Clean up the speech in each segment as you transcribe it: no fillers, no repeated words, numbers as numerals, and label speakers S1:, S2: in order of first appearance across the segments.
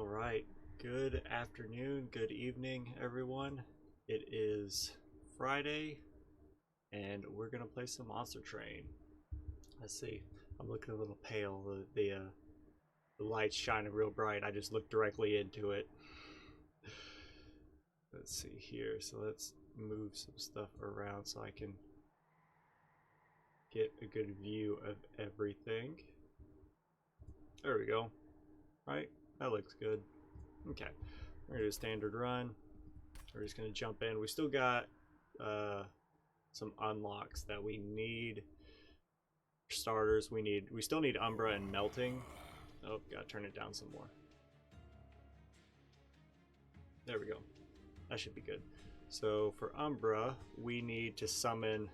S1: All right, good afternoon, good evening, everyone. It is Friday, and we're gonna play some Monster Train. Let's see. I'm looking a little pale. The light's shining real bright. I just looked directly into it. Let's see here. So let's move some stuff around so I can get a good view of everything. There we go. Right? That looks good. Okay. We're gonna do a standard run. We're just gonna jump in. We still got some unlocks that we need. For starters, we still need Umbra and Melting. Oh, gotta turn it down some more. There we go. That should be good. So for Umbra, we need to summon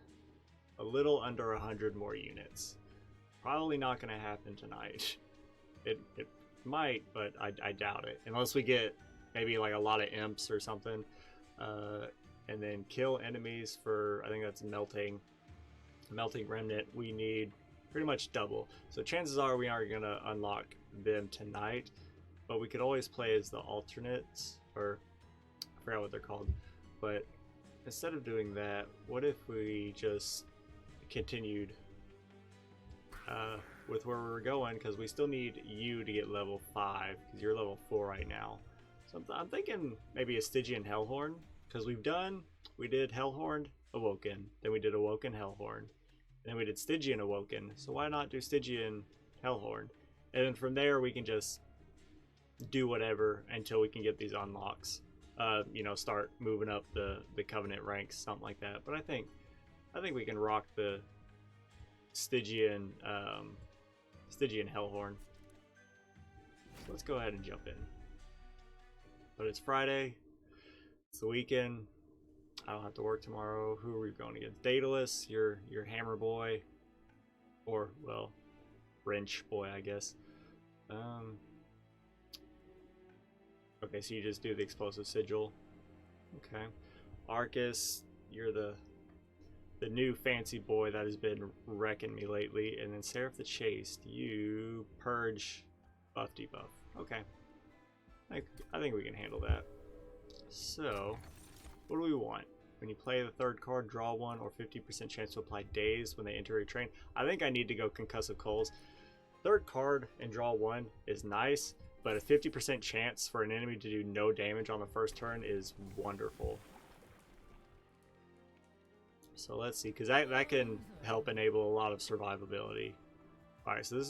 S1: a little under 100 more units. Probably not gonna happen tonight. It might, but I doubt it. Unless we get maybe like a lot of imps or something. And then kill enemies for, I think that's Melting Remnant. We need pretty much double. So chances are we aren't gonna unlock them tonight, but we could always play as the alternates, or I forgot what they're called. But instead of doing that, what if we just continued with where we were going, because we still need you to get level 5, because you're level 4 right now. So I'm thinking maybe a Stygian Hellhorn, because we did Hellhorn, Awoken, then we did Awoken Hellhorn, and then we did Stygian Awoken, so why not do Stygian Hellhorn? And then from there we can just do whatever until we can get these unlocks. You know, start moving up the Covenant ranks, something like that. But I think we can rock the Stygian Hellhorn. So let's go ahead and jump in. But it's Friday. It's the weekend. I don't have to work tomorrow. Who are we going against? Daedalus, your Hammer Boy, or well, Wrench Boy, I guess. Okay, so you just do the Explosive Sigil. Okay, Arcus, you're the new fancy boy that has been wrecking me lately. And then Seraph the Chaste, you Purge, buff debuff. Okay, I think we can handle that. So, what do we want? When you play the third card, draw one, or 50% chance to apply daze when they enter a train. I think I need to go Concussive Coals. Third card and draw one is nice, but a 50% chance for an enemy to do no damage on the first turn is wonderful. So let's see, because that can help enable a lot of survivability. Alright, so this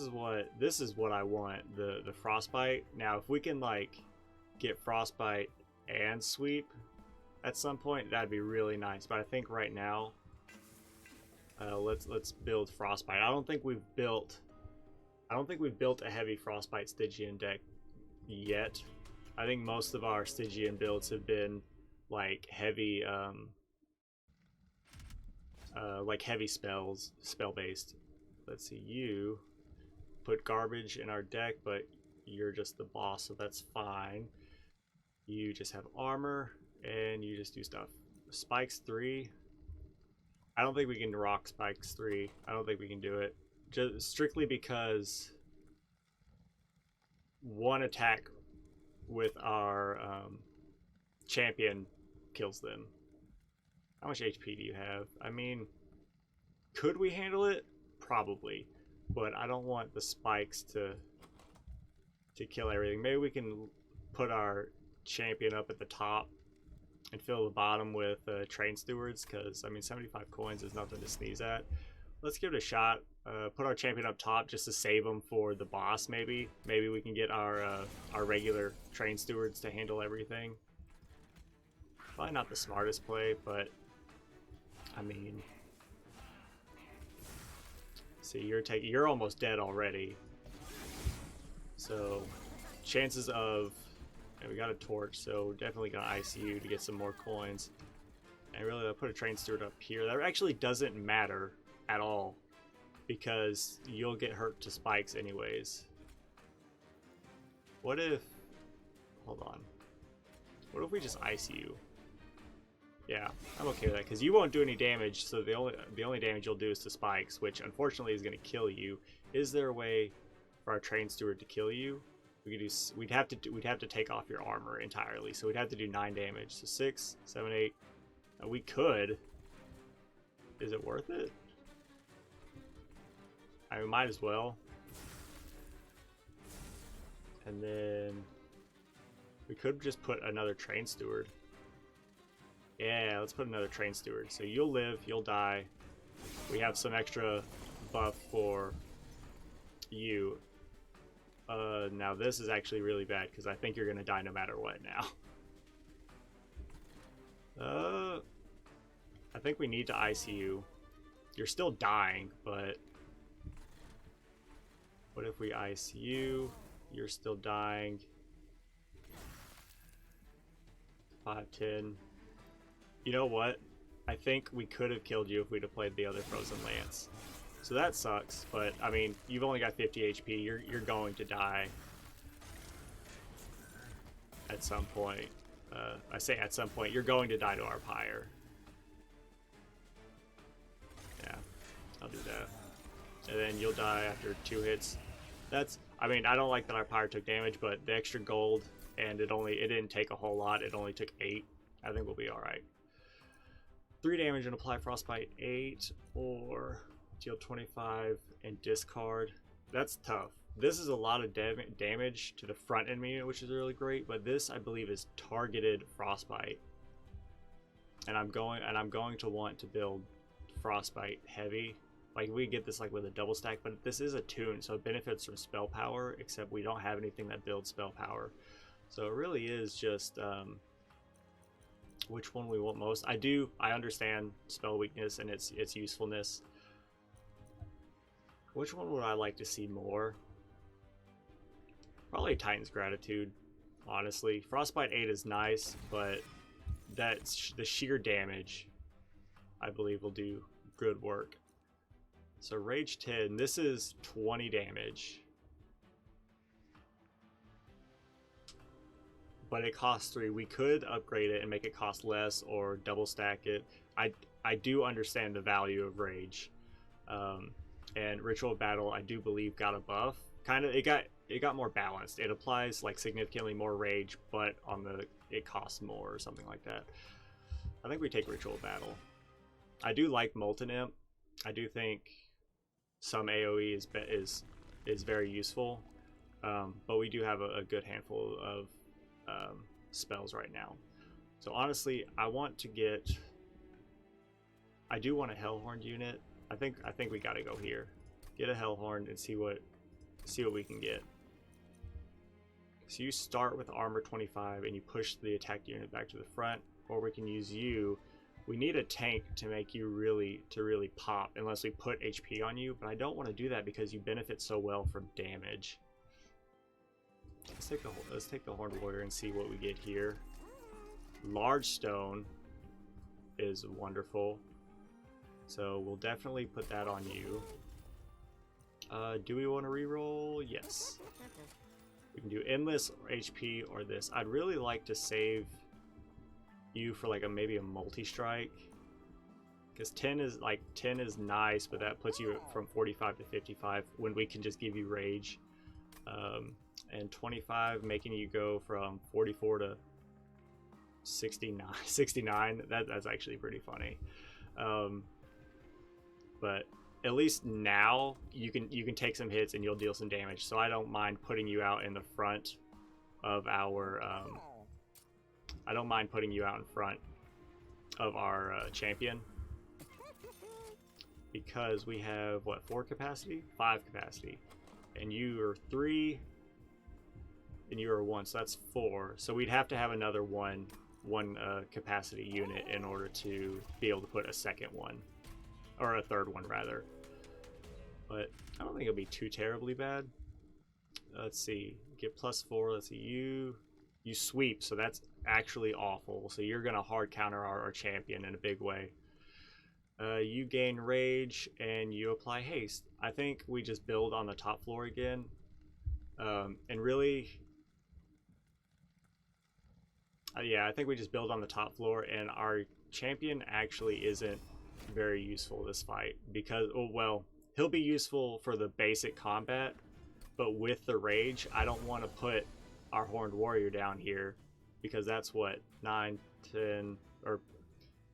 S1: is what I want, the Frostbite. Now if we can like get Frostbite and Sweep at some point, that'd be really nice. But I think right now, let's build Frostbite. I don't think we've built a heavy Frostbite Stygian deck yet. I think most of our Stygian builds have been like heavy spells, spell based. Let's see, you put garbage in our deck, but you're just the boss, so that's fine. You just have armor and you just do stuff. Spikes 3. I don't think we can rock Spikes 3. I don't think we can do it. Just strictly because one attack with our champion kills them. How much HP do you have? I mean, could we handle it? Probably. But I don't want the spikes to kill everything. Maybe we can put our champion up at the top and fill the bottom with train stewards, because I mean 75 coins is nothing to sneeze at. Let's give it a shot. Put our champion up top just to save him for the boss. Maybe we can get our regular train stewards to handle everything. Probably not the smartest play, but I mean, see, you're almost dead already. So chances of, and we got a torch, so definitely gonna ice you to get some more coins. And really, I'll put a train steward up here. That actually doesn't matter at all, because you'll get hurt to spikes anyways. What if, hold on, what if we just ice you? Yeah, I'm okay with that, because you won't do any damage, so the only damage you'll do is to spikes, which unfortunately is going to kill you. Is there a way for our train steward to kill you? we'd have to take off your armor entirely. So we'd have to do 9 damage. So 6, 7, 8. We could. Is it worth it? I mean, might as well. And then we could just put another train steward. Yeah, let's put another train steward. So you'll live, you'll die. We have some extra buff for you. Now this is actually really bad because I think you're gonna die no matter what now. I think we need to ICU. You're still dying, but what if we ICU? You're still dying. 5, 10. You know what? I think we could have killed you if we'd have played the other Frozen Lance. So that sucks, but I mean, you've only got 50 HP. You're going to die at some point. I say at some point, you're going to die to our pyre. Yeah, I'll do that. And then you'll die after 2 hits. That's, I mean, I don't like that our pyre took damage, but the extra gold, and it didn't take a whole lot. It only took 8. I think we'll be all right. 3 damage and apply frostbite 8, or deal 25 and discard. That's tough. This is a lot of damage to the front enemy unit, which is really great, but this I believe is targeted frostbite. And I'm going to want to build frostbite heavy. Like we get this like with a double stack, but this is a tune, so it benefits from spell power, except we don't have anything that builds spell power. So it really is just which one we want most. I understand spell weakness and its usefulness. Which one would I like to see more? Probably Titan's Gratitude, honestly. Frostbite 8 is nice, but that's the sheer damage I believe will do good work. So Rage 10, this is 20 damage. But it costs 3. We could upgrade it and make it cost less or double stack it. I do understand the value of Rage. And Ritual of Battle, I do believe, got a buff. It got more balanced. It applies like significantly more rage, but it costs more or something like that. I think we take Ritual of Battle. I do like Molten Imp. I do think some AoE is very useful, but we do have a good handful of spells right now. So honestly, I do want a Hellhorn unit. I think we gotta go here. Get a Hellhorn and see what we can get. So you start with armor 25 and you push the attack unit back to the front, or we can use you. We need a tank to make you really pop, unless we put HP on you, but I don't want to do that because you benefit so well from damage. Let's take the Horned Warrior and see what we get here. Large Stone is wonderful, so we'll definitely put that on you. Do we want to reroll? Yes. We can do Endless HP or this. I'd really like to save you for like maybe a multi-strike, because 10 is nice, but that puts you from 45 to 55 when we can just give you rage, and 25 making you go from 44 to 69. That's actually pretty funny. But at least now you can take some hits and you'll deal some damage, so I don't mind putting you out in the front of our champion, because we have what, 4 capacity, 5 capacity, and you are 3 and you are 1, so that's 4. So we'd have to have another one capacity unit in order to be able to put a second one, or a third one rather. But I don't think it'll be too terribly bad. Let's see, get +4. Let's see, you sweep, so that's actually awful. So you're gonna hard counter our champion in a big way. You gain rage and you apply haste. I think we just build on the top floor again, and really, yeah, I think we just build on the top floor, and our champion actually isn't very useful this fight, because, oh well, he'll be useful for the basic combat, but with the rage, I don't want to put our Horned Warrior down here because that's what, 9, 10, or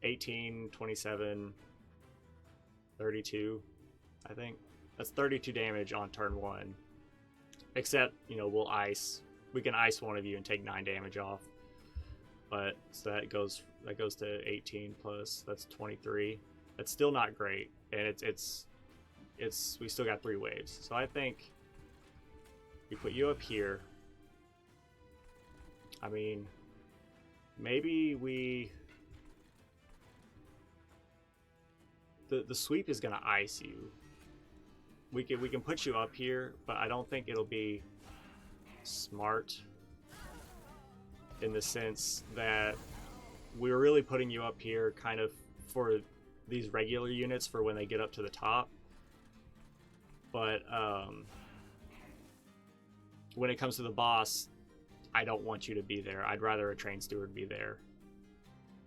S1: 18, 27, 32, I think. That's 32 damage on turn 1. Except, you know, we can ice one of you and take 9 damage off. But so that goes to 18 plus, that's 23. That's still not great, and it's we still got 3 waves. So I think we put you up here. I mean, maybe the sweep is gonna ice you. We can put you up here, but I don't think it'll be smart in the sense that we're really putting you up here kind of for these regular units for when they get up to the top. But when it comes to the boss, I don't want you to be there. I'd rather a train steward be there.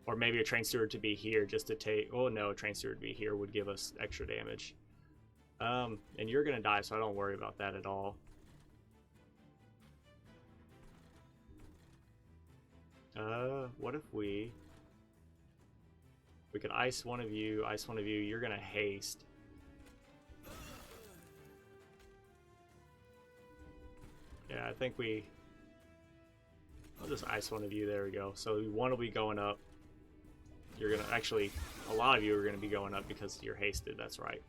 S1: Or maybe a train steward to be here just to take... Oh no, a train steward to be here would give us extra damage. And you're gonna die, so I don't worry about that at all. What if we could ice one of you, you're gonna haste. Yeah, I think I'll just ice one of you, there we go. So one will be going up. You're gonna, actually, a lot of you are gonna be going up because you're hasted, that's right.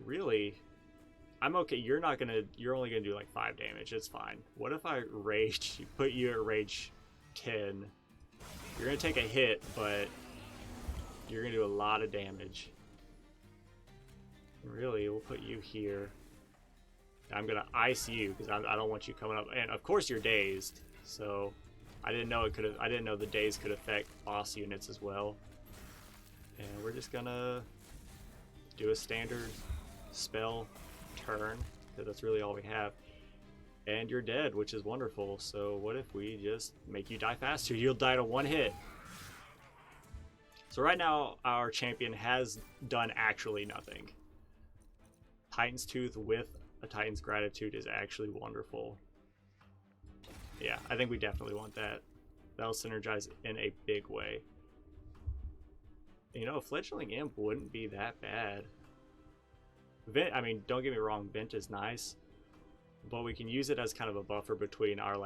S1: Really? I'm okay. You're only gonna do like 5 damage. It's fine. What if I put you at rage 10? You're gonna take a hit, but you're gonna do a lot of damage. Really, we'll put you here. I'm gonna ice you because I don't want you coming up. And of course, you're dazed. So I didn't know the daze could affect boss units as well. And we're just gonna do a standard spell turn because that's really all we have. And you're dead, which is wonderful. So what if we just make you die faster? You'll die to 1 hit. So right now our champion has done actually nothing. Titan's Tooth with a Titan's Gratitude is actually wonderful. Yeah, I think we definitely want that. That'll synergize in a big way. You know, a Fledgling Imp wouldn't be that bad. Vent, I mean, don't get me wrong, Vent is nice, but we can use it as kind of a buffer between our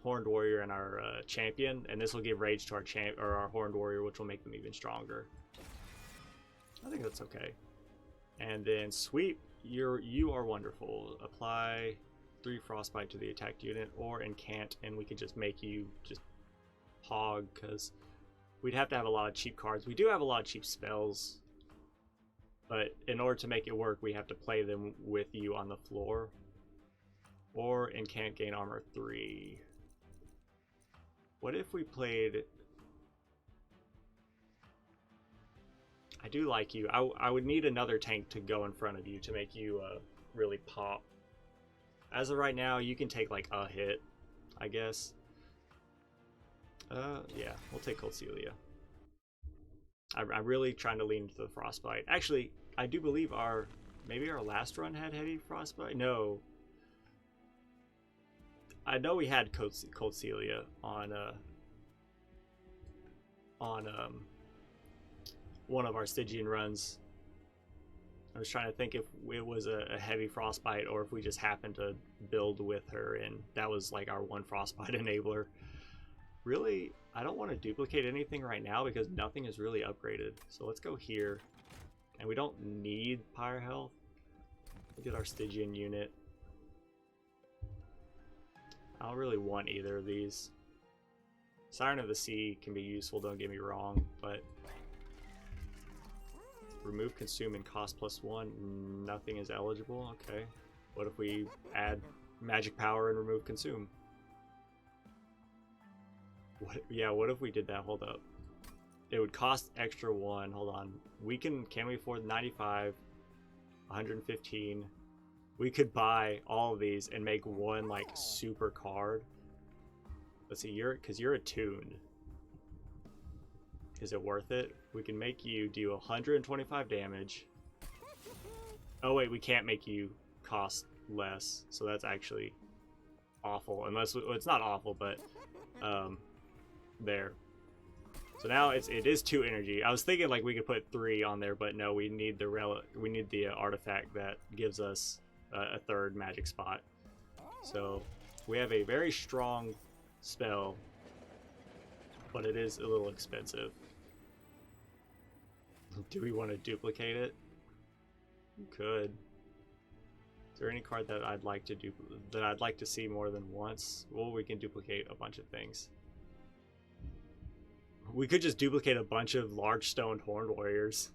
S1: Horned Warrior and our champion, and this will give rage to our Horned Warrior, which will make them even stronger. I think that's okay. And then Sweep, you are wonderful. Apply 3 Frostbite to the attacked unit, or Incant, and we could just make you just hog, because we'd have to have a lot of cheap cards. We do have a lot of cheap spells, but in order to make it work, we have to play them with you on the floor. Or Incant, gain armor 3. What if we played... I do like you. I would need another tank to go in front of you to make you really pop. As of right now, you can take like a hit, I guess. Yeah, we'll take Cold Celia. I'm really trying to lean into the Frostbite. Actually, I do believe maybe our last run had heavy Frostbite? No. I know we had Cold Celia on one of our Stygian runs. I was trying to think if it was a heavy Frostbite or if we just happened to build with her and that was like our one Frostbite enabler. Really, I don't want to duplicate anything right now because nothing is really upgraded. So let's go here. And we don't need Pyre Health. Look at our Stygian unit. I don't really want either of these. Siren of the Sea can be useful, don't get me wrong, but remove consume and cost +1, nothing is eligible. Okay. What if we add magic power and remove consume? What if we did that? Hold up. It would cost extra 1. Hold on. Can we afford 95, 115? We could buy all of these and make one like super card. Let's see, because you're attuned. Is it worth it? We can make you do 125 damage. Oh wait, we can't make you cost less, so that's actually awful. Unless it's not awful, but there. So now it is 2 energy. I was thinking like we could put 3 on there, but no, we need the artifact that gives us a 3rd magic spot. So we have a very strong spell, but it is a little expensive. Do we want to duplicate it? We could. Is there any card that I'd like to see more than once? Well, we can duplicate a bunch of things. We could just duplicate a bunch of large stoned horned warriors.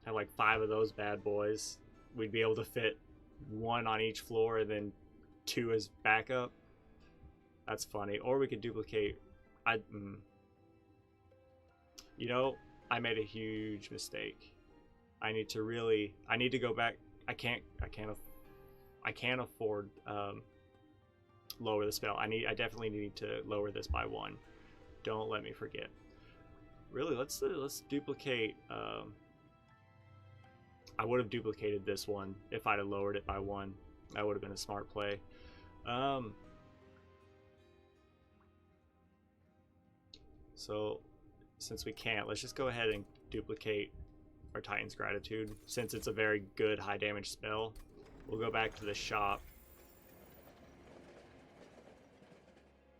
S1: Have like 5 of those bad boys. We'd be able to fit 1 on each floor and then 2 as backup. That's funny. Or we could duplicate. You know, I made a huge mistake. I need to go back. I can't afford lower the spell. I definitely need to lower this by 1. Don't let me forget. Really, let's duplicate. I would have duplicated this one if I'd have lowered it by 1. That would have been a smart play. So since we can't, let's just go ahead and duplicate our Titan's Gratitude. Since it's a very good high damage spell, we'll go back to the shop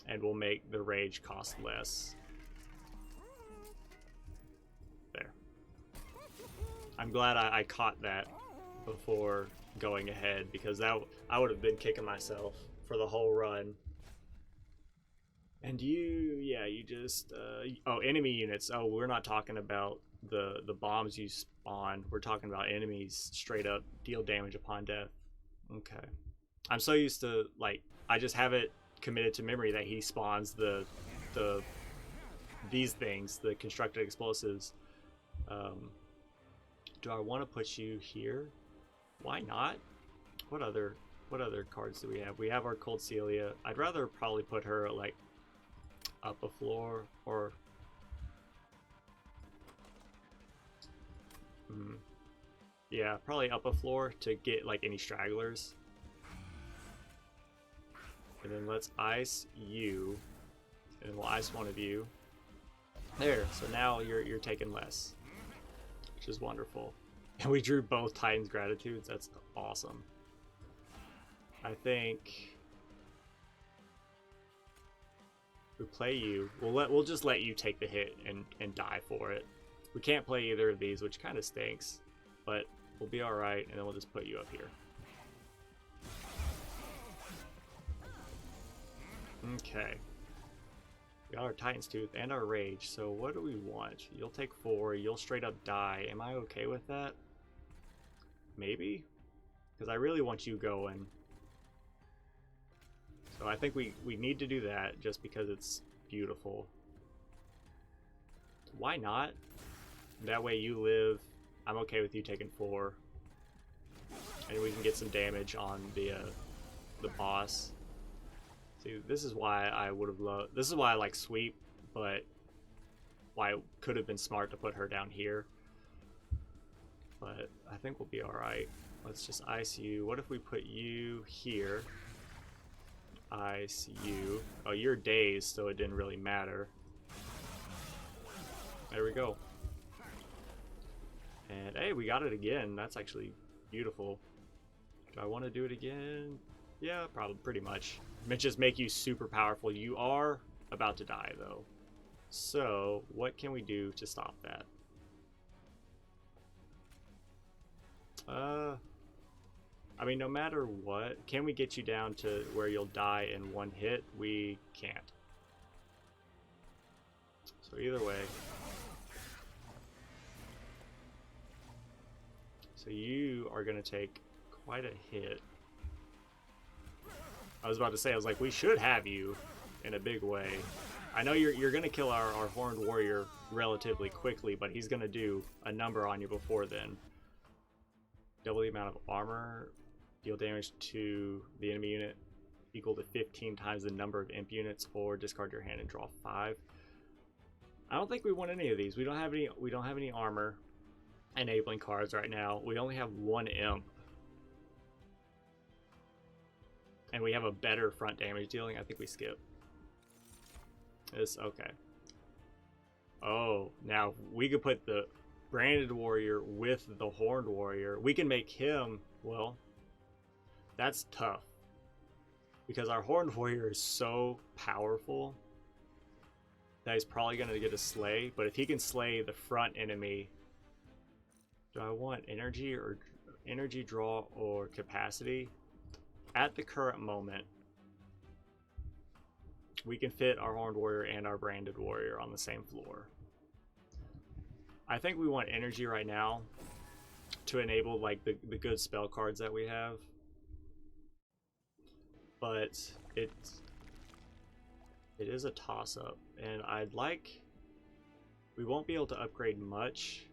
S1: and we'll make the rage cost less. There. I'm glad I caught that before going ahead, because I would have been kicking myself for the whole run. And you just oh, enemy units. Oh, we're not talking about the bombs you spawn. We're talking about enemies straight up deal damage upon death. Okay. I'm so used to, like, I just have it committed to memory that he spawns these things, the constructed explosives. Do I want to put you here? Why not? What other cards do we have? We have our Cold Celia. I'd rather probably put her like up a floor, or yeah, probably up a floor to get like any stragglers. And then let's ice you, and we'll ice one of you. There. So now you're taking less, which is wonderful. And we drew both Titan's Gratitudes. That's awesome. I think we play you. We'll just let you take the hit and die for it. We can't play either of these, which kind of stinks, but we'll be all right. And then we'll just put you up here. Okay. We got our Titan's Tooth and our Rage, so what do we want? You'll take 4, you'll straight up die. Am I okay with that? Maybe? Because I really want you going. So I think we need to do that just because it's beautiful. Why not? That way you live. I'm okay with you taking 4. And we can get some damage on the boss. See, this is why I would have loved. This is why I like sweep, but why it could have been smart to put her down here. But I think we'll be all right. Let's just ice you. What if we put you here? Ice you. Oh, you're dazed, so it didn't really matter. There we go. And hey, we got it again. That's actually beautiful. Do I want to do it again? Yeah, probably, pretty much. Just make you super powerful. You are about to die, though. So, what can we do to stop that? I mean, no matter what, can we get you down to where you'll die in 1 hit? We can't. So either way. So you are going to take quite a hit. I was about to say, I was like, we should have you in a big way. I know you're going to kill our Horned Warrior relatively quickly, but he's going to do a number on you before then. Double the amount of armor, deal damage to the enemy unit equal to 15 times the number of imp units, or discard your hand and draw 5. I don't think we want any of these. We don't have any armor. enabling cards right now. We only have one imp. And we have a better front damage dealing. I think we skip. This, okay. Oh, now we could put the branded warrior with the horned warrior. We can make him, well, that's tough. Because our horned warrior is so powerful that he's probably going to get a slay. But if he can slay the front enemy, do I want energy or energy draw or capacity? At the current moment, we can fit our horned warrior and our branded warrior on the same floor. I think we want energy right now to enable like the good spell cards that we have. But it is a toss-up, and I'd like, we won't be able to upgrade much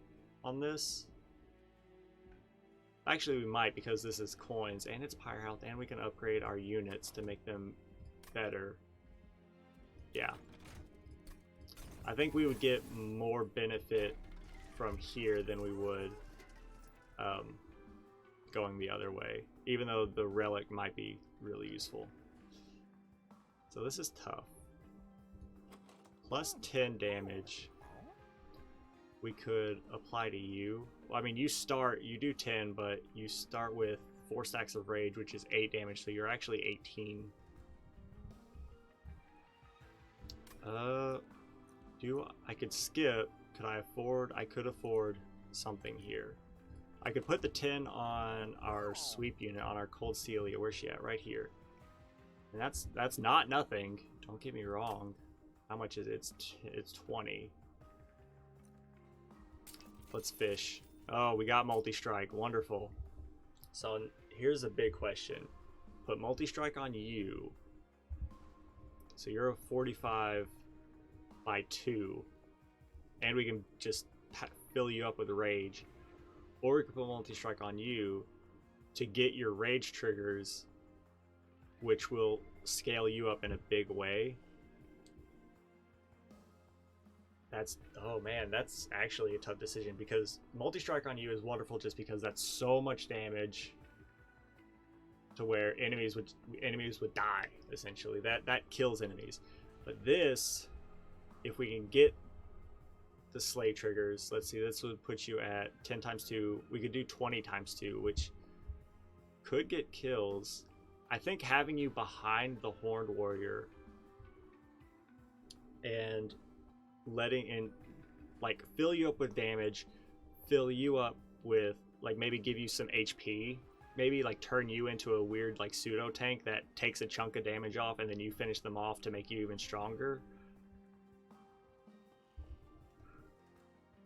S1: on this. Actually, we might, because this is coins and it's pyre health, and we can upgrade our units to make them better. Yeah, I think we would get more benefit from here than we would going the other way, even though the relic might be really useful. So this is tough. Plus 10 damage we could apply to you. Well, I mean, you do 10, but you start with 4 stacks of rage, which is 8 damage, so you're actually 18. I could skip. Could I afford? I could afford something here. I could put the 10 on our sweep unit, on our cold Celia. Where's she at? Right here. And that's not nothing. Don't get me wrong. How much is it? It's 20. Let's fish. Oh, we got multi-strike. Wonderful. So here's a big question. Put multi-strike on you. So you're a 45 by 2. And we can just fill you up with rage. Or we can put multi-strike on you to get your rage triggers, which will scale you up in a big way. Oh man, that's actually a tough decision, because multi-strike on you is wonderful just because that's so much damage to where enemies would die, essentially. That kills enemies. But this, if we can get the slay triggers, let's see, this would put you at 10 times 2. We could do 20 times 2, which could get kills. I think having you behind the horned warrior and letting in, like, fill you up with damage, fill you up with, like, maybe give you some HP, maybe like turn you into a weird like pseudo tank that takes a chunk of damage off and then you finish them off to make you even stronger.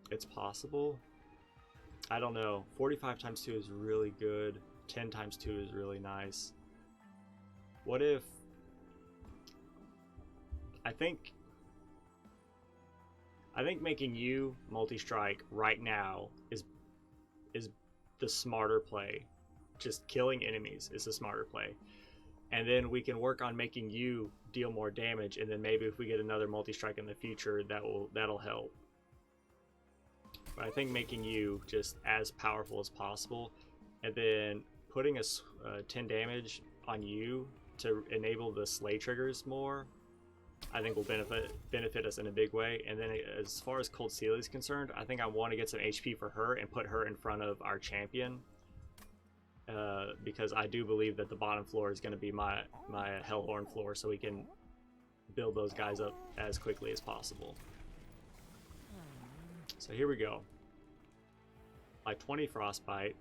S1: It's possible. I don't know. 45 times 2 is really good. 10 times 2 is really nice. What if... I think making you multi-strike right now is the smarter play. Just killing enemies is the smarter play. And then we can work on making you deal more damage, and then maybe if we get another multi-strike in the future, that'll help. But I think making you just as powerful as possible, and then putting a 10 damage on you to enable the slay triggers more, I think will benefit us in a big way. And then as far as Cold Seal is concerned, I think I want to get some HP for her and put her in front of our champion, because I do believe that the bottom floor is going to be my Hellhorn floor, so we can build those guys up as quickly as possible. So here we go. By 20 Frostbite,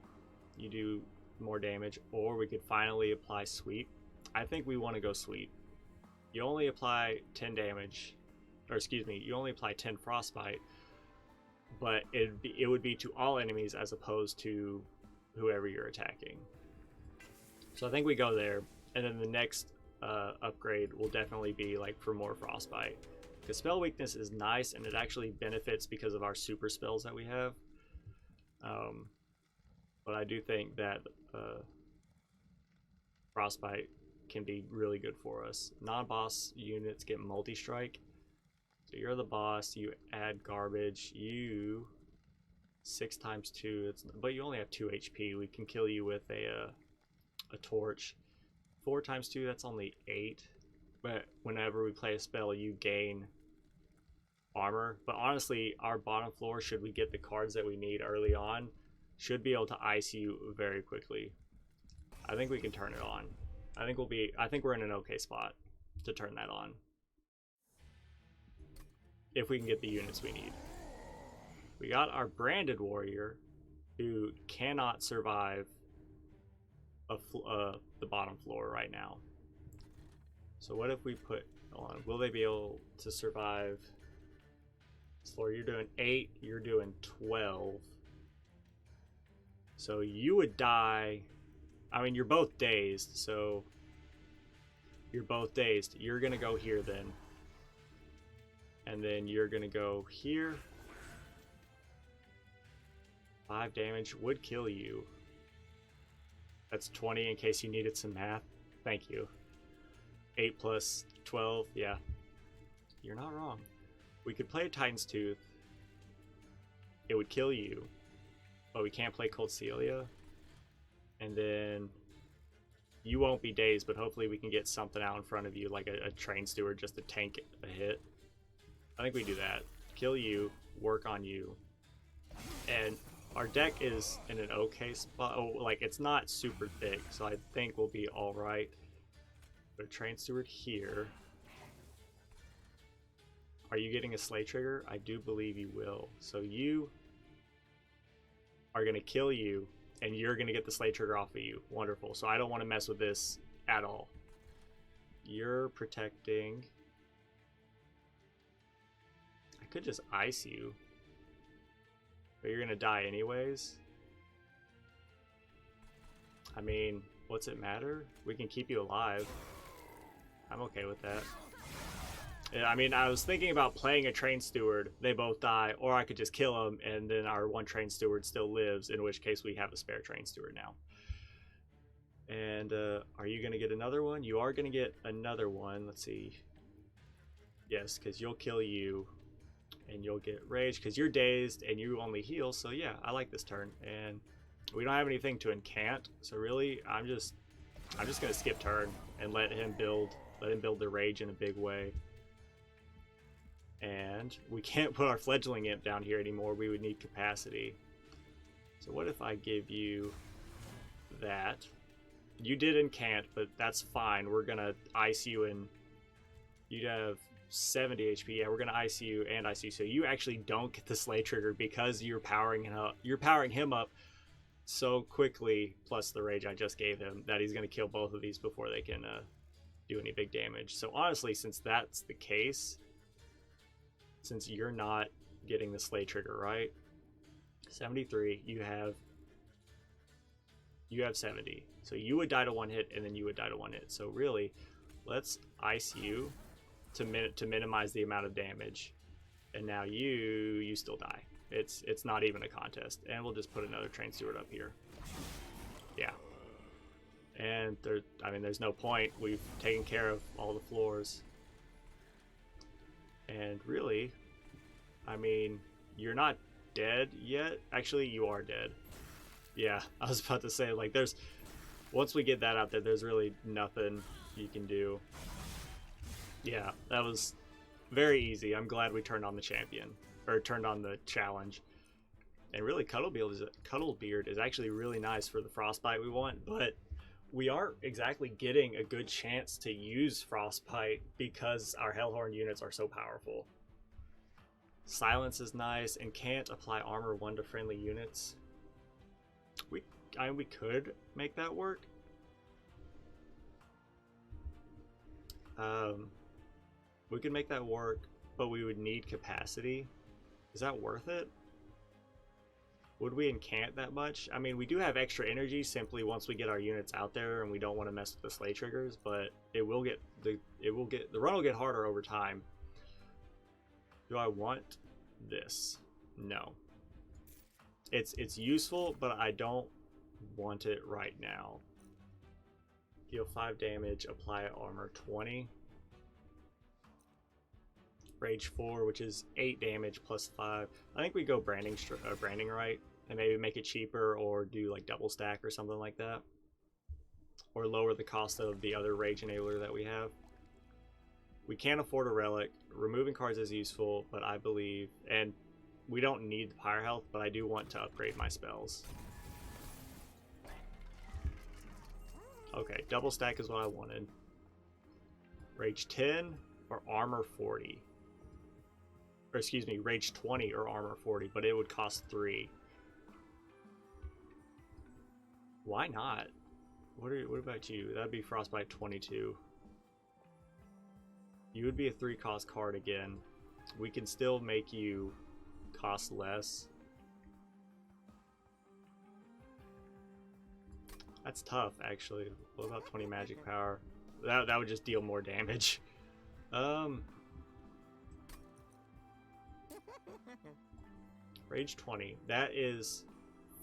S1: you do more damage, or we could finally apply Sweep. I think we want to go Sweep. You only apply 10 damage, or excuse me, you only apply 10 Frostbite, but it would be to all enemies as opposed to whoever you're attacking. So I think we go there, and then the next upgrade will definitely be like for more Frostbite. Because spell weakness is nice, and it actually benefits because of our super spells that we have. But I do think that Frostbite can be really good for us. Non-boss units get multi-strike. So you're the boss, you add garbage, you 6 times 2, but you only have 2 HP. We can kill you with a torch. 4 times 2, that's only 8. But whenever we play a spell, you gain armor. But honestly, our bottom floor, should we get the cards that we need early on, should be able to ice you very quickly. I think we can turn it on. I think we're in an okay spot to turn that on. If we can get the units we need. We got our branded warrior who cannot survive the bottom floor right now. So what if we put on? Will they be able to survive this floor? You're doing 8, you're doing 12. So you would die. I mean, you're both dazed, so you're both dazed. You're gonna go here then. And then you're gonna go here. 5 damage would kill you. That's 20 in case you needed some math. Thank you. 8 plus 12, yeah. You're not wrong. We could play a Titan's Tooth. It would kill you. But we can't play Cold Celia. And then you won't be dazed, but hopefully we can get something out in front of you, like a train steward just to tank a hit. I think we do that. Kill you, work on you. And our deck is in an okay spot. Oh, like, it's not super thick, so I think we'll be alright. But a train steward here. Are you getting a slay trigger? I do believe you will. So you are going to kill you, and you're going to get the slay trigger off of you. Wonderful. So I don't want to mess with this at all. You're protecting. I could just ice you. But you're gonna die anyways. I mean, what's it matter? We can keep you alive. I'm okay with that. Yeah, I mean, I was thinking about playing a train steward. They both die, or I could just kill them, and then our one train steward still lives, in which case we have a spare train steward now. And are you gonna get another one? You are gonna get another one. Let's see. Yes, because you'll kill you. And you'll get rage because you're dazed and you only heal. So yeah, I like this turn. And we don't have anything to incant. So really, I'm just gonna skip turn and let him build the rage in a big way. And we can't put our fledgling imp down here anymore. We would need capacity. So what if I give you that? You did incant, but that's fine. We're gonna ice you, and you'd have 70 HP. Yeah, we're gonna ice you and ice you, so you actually don't get the slay trigger because you're powering him up. You're powering him up so quickly, plus the rage I just gave him, that he's gonna kill both of these before they can do any big damage. So honestly, since that's the case, since you're not getting the slay trigger, right? 73. You have 70. So you would die to 1 hit, and then you would die to 1 hit. So really, let's ice you to minimize the amount of damage, and now you still die. It's not even a contest. And we'll just put another train steward up here. Yeah, and there's no point. We've taken care of all the floors, and really, I mean, you're not dead yet. Actually, you are dead. Yeah, I was about to say, like, once we get that out there, there's really nothing you can do. Yeah, that was very easy. I'm glad we turned on the champion, or turned on the challenge. And really, Cuddlebeard is actually really nice for the frostbite we want, but we aren't exactly getting a good chance to use frostbite because our Hellhorn units are so powerful. Silence is nice, and can't apply armor 1 to friendly units. We could make that work. We could make that work, but we would need capacity. Is that worth it? Would we incant that much? I mean, we do have extra energy simply once we get our units out there, and we don't want to mess with the slay triggers, but the run will get harder over time. Do I want this? No. It's useful, but I don't want it right now. Deal 5 damage, apply armor 20. Rage 4, which is 8 damage plus 5. I think we go branding right, and maybe make it cheaper or do like double stack or something like that. Or lower the cost of the other Rage enabler that we have. We can't afford a relic. Removing cards is useful, but I believe, and we don't need the Pyre Health, but I do want to upgrade my spells. Okay, double stack is what I wanted. Rage 10 or Armor 40. Or excuse me, Rage 20 or Armor 40, but it would cost 3. Why not? What about you? That'd be Frostbite 22. You would be a 3 cost card again. We can still make you cost less. That's tough, actually. What about 20 magic power? That would just deal more damage. Rage 20. That is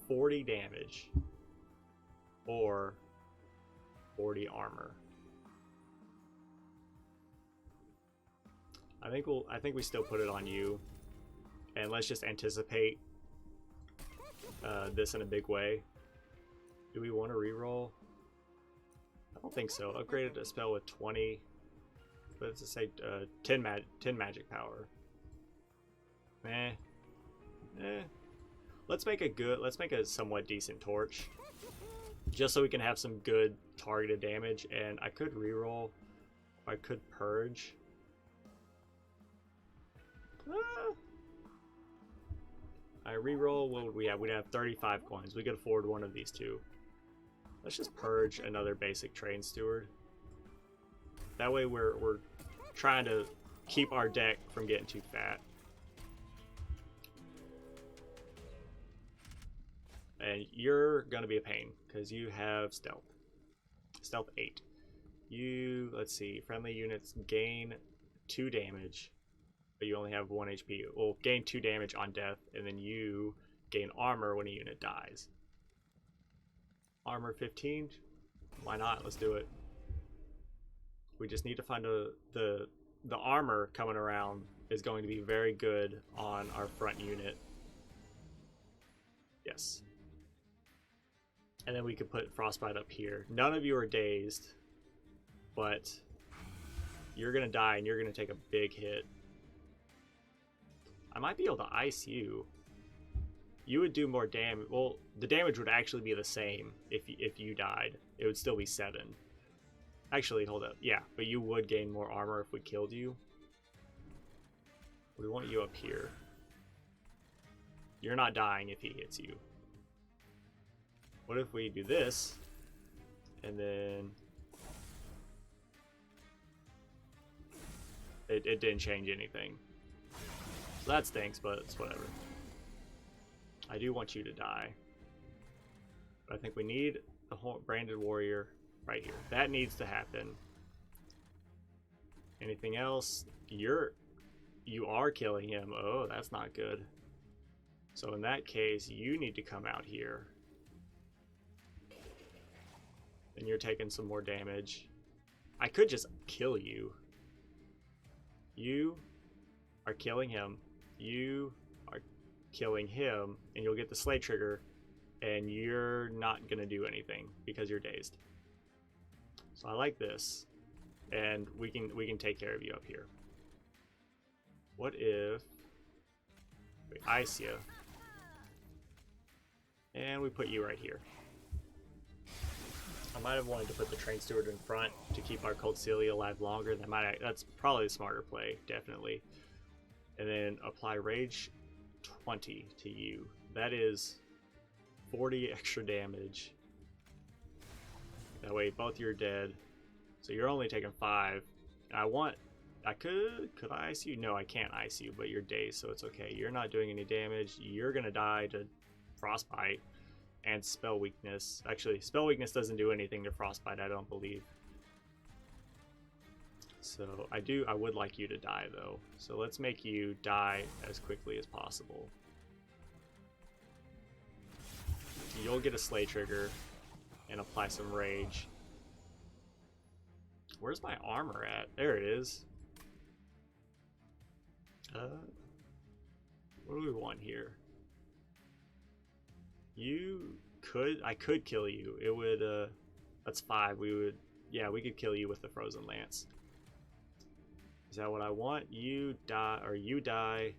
S1: 40 damage or 40 armor. I think we still put it on you, and let's just anticipate this in a big way. Do we want to reroll? I don't think so. Upgraded a spell with 20. Let's just say 10 magic power. Let's make a somewhat decent torch, just so we can have some good targeted damage. And I could reroll. I could purge. I reroll. What would we have? We'd have 35 coins. We could afford one of these two. Let's just purge another basic train steward. That way we're trying to keep our deck from getting too fat. And you're gonna be a pain because you have stealth. Stealth 8. You, let's see, friendly units gain 2 damage, but you only have 1 HP. Well, gain 2 damage on death, and then you gain armor when a unit dies. Armor 15? Why not? Let's do it. We just need to find the armor coming around is going to be very good on our front unit. Yes. And then we could put Frostbite up here. None of you are dazed, but you're gonna die and you're gonna take a big hit. I might be able to ice you. You would do more damage. Well, the damage would actually be the same if you died. It would still be 7. Actually, hold up. Yeah, but you would gain more armor if we killed you. We want you up here. You're not dying if he hits you. What if we do this, and then it didn't change anything. So that stinks, but it's whatever. I do want you to die. But I think we need the whole branded warrior right here. That needs to happen. Anything else? You are killing him. Oh, that's not good. So in that case, you need to come out here. And you're taking some more damage. I could just kill you. You are killing him. You are killing him, and you'll get the slay trigger, and you're not gonna do anything because you're dazed. So I like this, and we can take care of you up here. What if we ice you, and we put you right here? I might have wanted to put the train steward in front to keep our Cold Celia alive longer. That's probably the smarter play, definitely. And then apply Rage 20 to you. That is 40 extra damage. That way both you're dead. So you're only taking 5. And could I ice you? No, I can't ice you, but you're dazed, so it's okay. You're not doing any damage. You're gonna die to Frostbite and spell weakness. Actually, spell weakness doesn't do anything to Frostbite, I don't believe. So I would like you to die though. So let's make you die as quickly as possible. You'll get a slay trigger and apply some rage. Where's my armor at? There it is. What do we want here? I could kill you. It would, that's 5. Yeah, we could kill you with the Frozen Lance. Is that what I want? You die, or you die.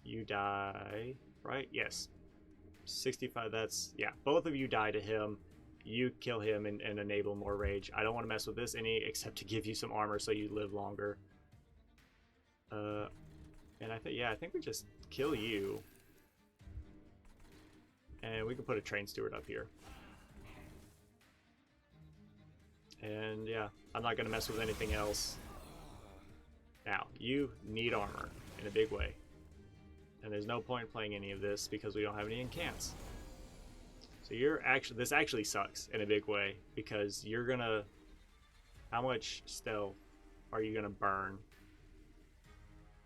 S1: You die, right? Yes. 65, that's, yeah. Both of you die to him. You kill him and enable more rage. I don't want to mess with this any, except to give you some armor so you live longer. And I think we just kill you. And we can put a train steward up here. And yeah, I'm not going to mess with anything else. Now, you need armor in a big way. And there's no point in playing any of this because we don't have any incants. So this actually sucks in a big way because you're gonna, how much stealth are you gonna burn?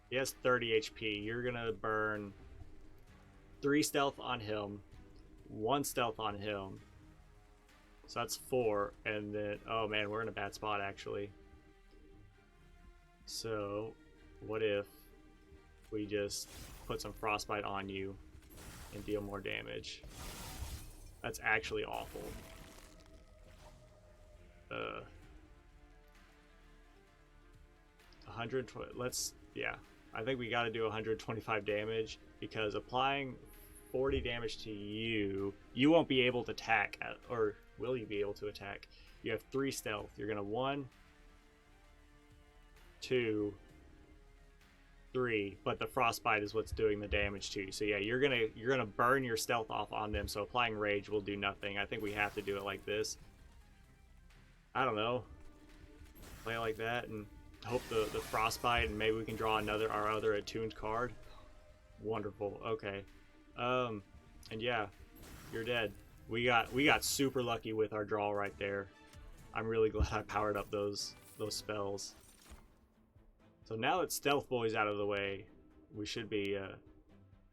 S1: He has 30 HP. You're gonna burn 3 stealth on him, 1 stealth on him. So that's 4, and then, oh man, we're in a bad spot actually. So, what if we just put some frostbite on you and deal more damage? That's actually awful. 120, yeah. I think we gotta do 125 damage because applying 40 damage to you, you won't be able to attack, or will you be able to attack? You have 3 stealth. You're gonna 1, 2, 3, but the frostbite is what's doing the damage to you. So yeah, you're gonna burn your stealth off on them. So applying rage will do nothing. I think we have to do it like this. I don't know. Play it like that and hope the frostbite, and maybe we can draw our other attuned card. Wonderful. Okay. And yeah, you're dead. We got super lucky with our draw right there. I'm really glad I powered up those spells. So now that Stealth Boy's out of the way, we should be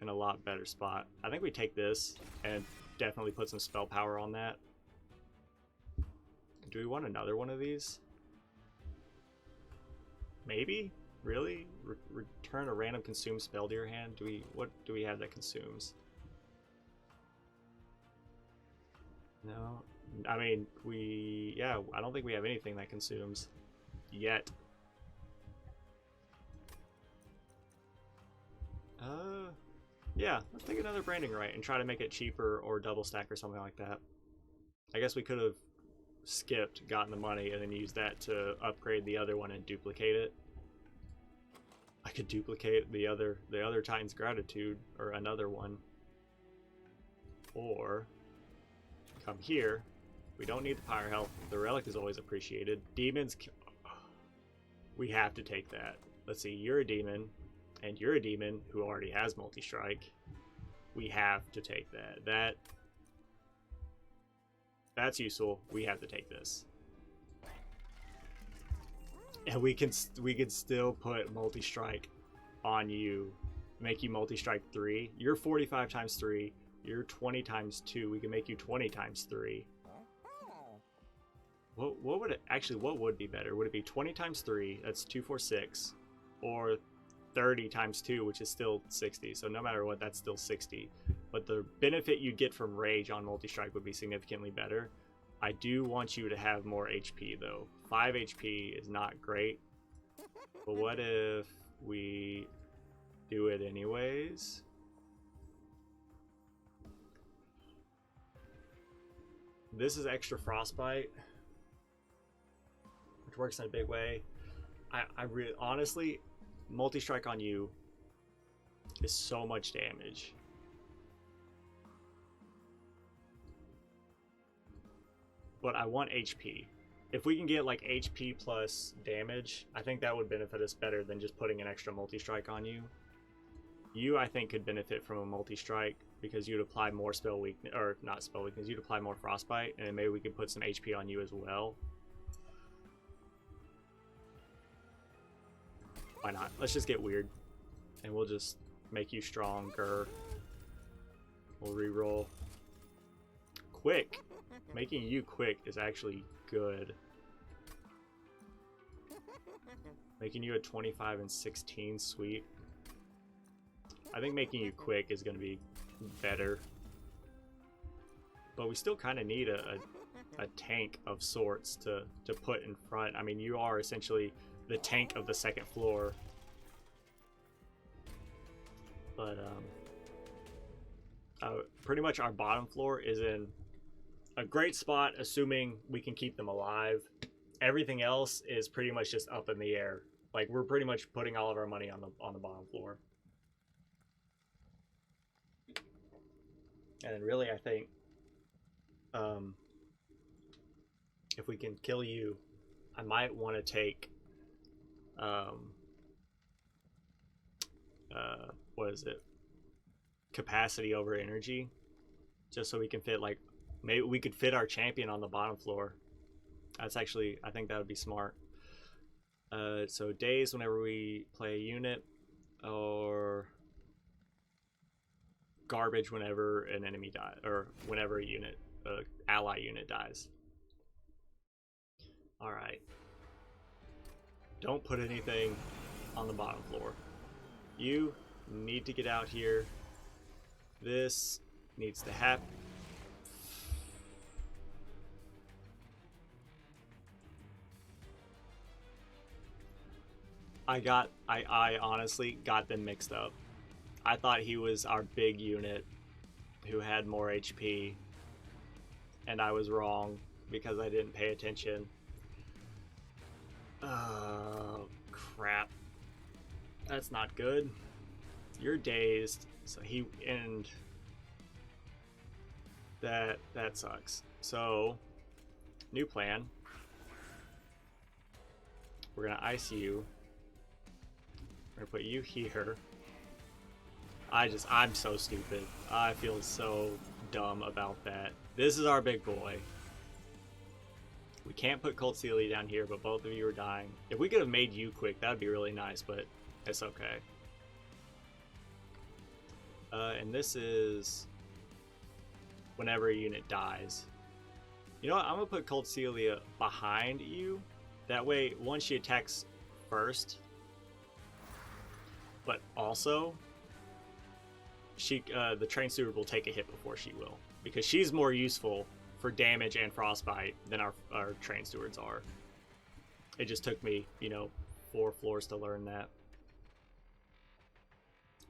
S1: in a lot better spot. I think we take this and definitely put some spell power on that. Do we want another one of these? Maybe? Really? Return a random consumed spell to your hand? What do we have that consumes? No. I mean, yeah, I don't think we have anything that consumes yet. Yeah, let's take another branding right and try to make it cheaper or double stack or something like that. I guess we could have skipped, gotten the money, and then used that to upgrade the other one and duplicate it. I could duplicate the other Titan's Gratitude, or another one. Or come here. We don't need the Pyre Health. The Relic is always appreciated. Demons, we have to take that. Let's see, you're a demon. And you're a demon who already has multi-strike. We have to take that. That's useful. We have to take this. And we can still put multi-strike on you. Make you multi-strike 3. You're 45 times 3. You're 20 times 2. We can make you 20 times 3. What would it actually, what would be better? Would it be 20 times 3? That's 246. Or 30 times 2, which is still 60. So no matter what, that's still 60. But the benefit you get from rage on multi-strike would be significantly better. I do want you to have more HP though. 5 HP is not great. But what if we do it anyways? This is extra frostbite, which works in a big way. I really, honestly, multi-strike on you is so much damage. But I want HP. If we can get like HP plus damage, I think that would benefit us better than just putting an extra multi-strike on you. You, I think, could benefit from a multi-strike because you'd apply more spell weakness, or not spell weakness, you'd apply more frostbite, and then maybe we could put some HP on you as well. Why not? Let's just get weird. And we'll just make you stronger. We'll re-roll. Quick! Making you quick is actually good. Making you a 25 and 16 sweep. I think making you quick is going to be better. But we still kind of need a tank of sorts to put in front. I mean, you are essentially the tank of the second floor. But pretty much our bottom floor is in a great spot, assuming we can keep them alive. Everything else is pretty much just up in the air. Like, we're pretty much putting all of our money on the bottom floor. And really, I think if we can kill you, I might want to take what is it? Capacity over energy, just so we can fit, like, maybe we could fit our champion on the bottom floor. That's actually, I think that would be smart. So days whenever we play a unit, or garbage whenever an enemy dies, or whenever a unit, ally unit dies. All right. Don't put anything on the bottom floor. You need to get out here. This needs to happen. I honestly got them mixed up. I thought he was our big unit who had more HP, and I was wrong because I didn't pay attention. Oh, crap. That's not good. You're dazed, so and that sucks. So, new plan. We're gonna ice you. We're gonna put you here. I'm so stupid. I feel so dumb about that. This is our big boy. We can't put Colt Celia down here, but both of you are dying. If we could have made you quick, that would be really nice, but it's okay. And this is whenever a unit dies. You know what? I'm going to put Colt Celia behind you. That way, once she attacks first, but also, the train steward will take a hit before she will, because she's more useful for damage and frostbite than our train stewards are. It just took me, 4 floors to learn that.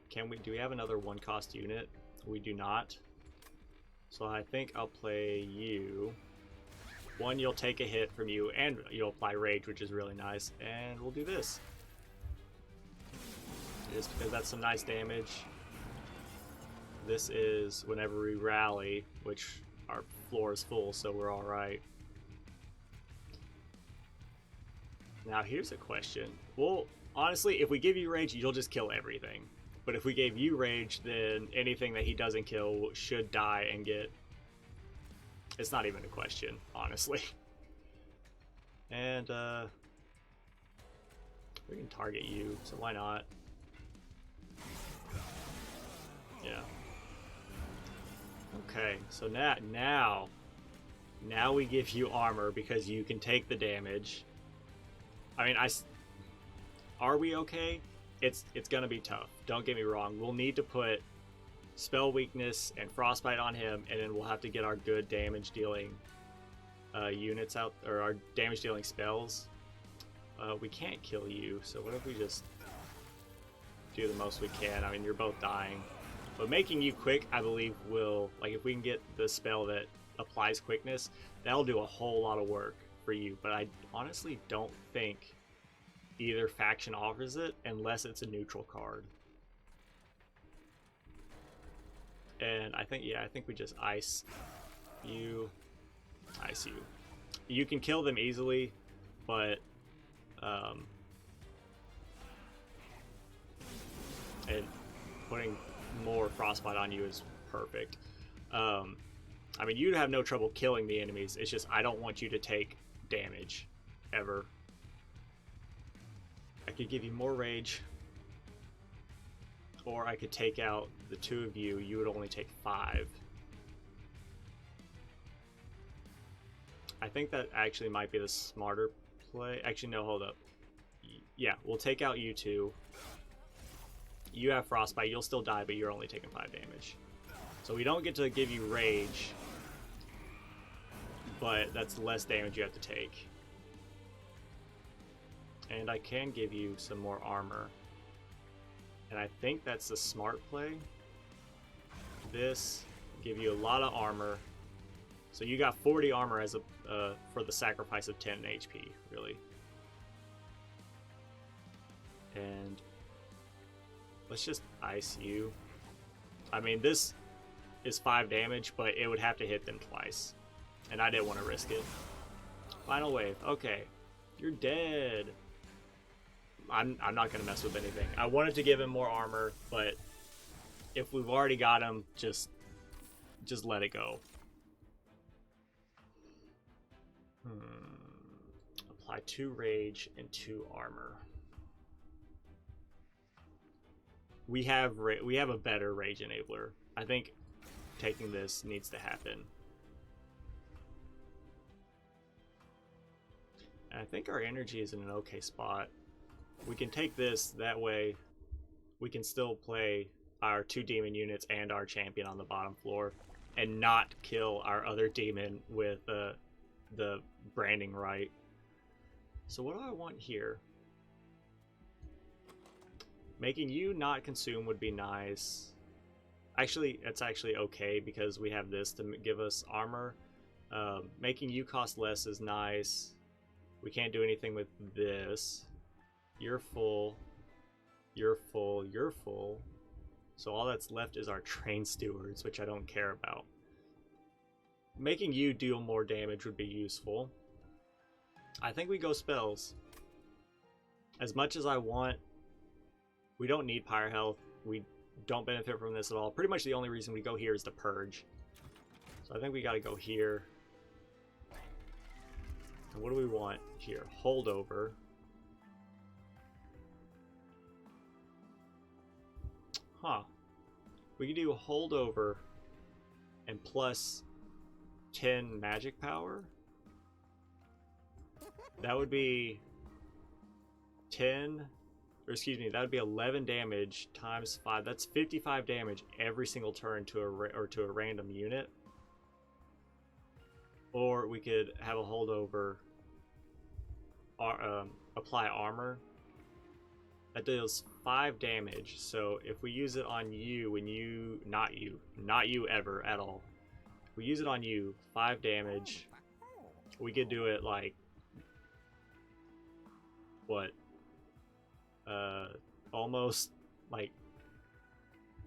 S1: Do we have another 1-cost unit? We do not. So I think I'll play you. One, you'll take a hit from you, and you'll apply rage, which is really nice. And we'll do this. Just because that's some nice damage. This is whenever we rally, which our floor is full, so we're alright. Now here's a question. Well, honestly, if we give you rage, you'll just kill everything. But if we gave you rage, then anything that he doesn't kill should die and get... It's not even a question, honestly. And, we can target you, so why not? Yeah. Okay, so now we give you armor because you can take the damage. I mean, are we okay? It's gonna be tough. Don't get me wrong. We'll need to put spell weakness and frostbite on him, and then we'll have to get our good damage dealing units out, or our damage dealing spells. We can't kill you, so what if we just do the most we can? I mean, you're both dying. But making you quick, I believe, will, like, if we can get the spell that applies quickness, that'll do a whole lot of work for you. But I honestly don't think either faction offers it unless it's a neutral card. And I think we just ice you. You can kill them easily, but and putting more frostbite on you is perfect. I mean, you'd have no trouble killing the enemies. It's just I don't want you to take damage ever. I could give you more rage, or I could take out the 2 of you. You would only take 5. I think that actually might be the smarter play. Actually, no, hold up. Yeah, we'll take out you two. You have frostbite. You'll still die, but you're only taking 5 damage. So we don't get to give you rage, but that's less damage you have to take. And I can give you some more armor. And I think that's the smart play. This give you a lot of armor. So you got 40 armor as a for the sacrifice of 10 HP, really. And let's just ice you. I mean, this is 5 damage, but it would have to hit them twice. And I didn't want to risk it. Final wave. Okay. You're dead. I'm not going to mess with anything. I wanted to give him more armor, but if we've already got him, just let it go. Apply 2 rage and 2 armor. We have a better rage enabler. I think taking this needs to happen. And I think our energy is in an okay spot. We can take this, that way we can still play our 2 demon units and our champion on the bottom floor and not kill our other demon with the branding right. So what do I want here? Making you not consume would be nice. Actually, it's actually okay because we have this to give us armor. Making you cost less is nice. We can't do anything with this. You're full. You're full. You're full. So all that's left is our train stewards, which I don't care about. Making you deal more damage would be useful. I think we go spells. As much as I want, we don't need Pyre Health. We don't benefit from this at all. Pretty much the only reason we go here is to purge. So I think we gotta go here. And what do we want here? Holdover. Huh. We can do holdover and plus 10 magic power. That would be 10, or excuse me, that would be 11 damage times 5. That's 55 damage every single turn to a random unit. Or we could have a holdover, apply armor. That deals 5 damage. So if we use it on you, when you, not you ever at all. If we use it on you, 5 damage. We could do it like, what? Almost like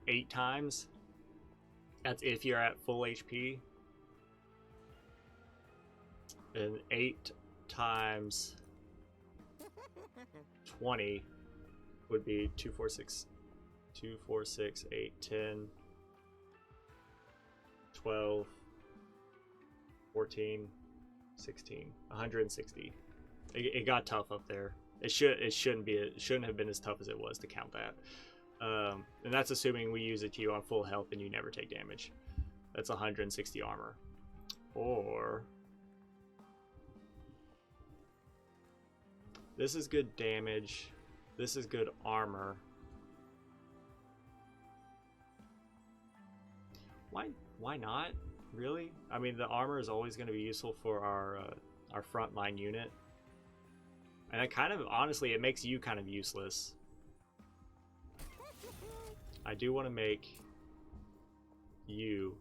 S1: 8 times. That's if you're at full HP. And 8 times 20 would be 2, 4, 6, 8, 10, 12, 14, 16, 160. It got tough up there. It shouldn't have been as tough as it was to count that. And that's assuming we use it to you on full health and you never take damage. That's 160 armor. Or this is good damage. This is good armor. Why not? Really? I mean, the armor is always going to be useful for our frontline unit. And it kind of, honestly, it makes you kind of useless. I do want to make you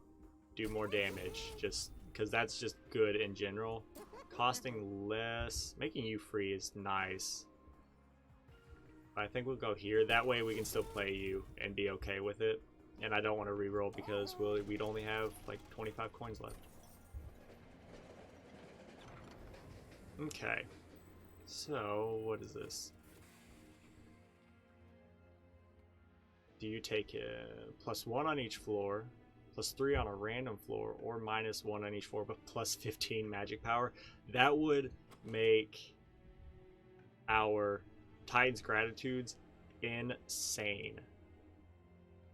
S1: do more damage, just because that's just good in general. Costing less, making you free is nice. I think we'll go here. That way we can still play you and be okay with it. And I don't want to reroll because we'd only have like 25 coins left. Okay. So, what is this? Do you take +1 on each floor, +3 on a random floor, or -1 on each floor, but +15 magic power? That would make our Titan's Gratitudes insane.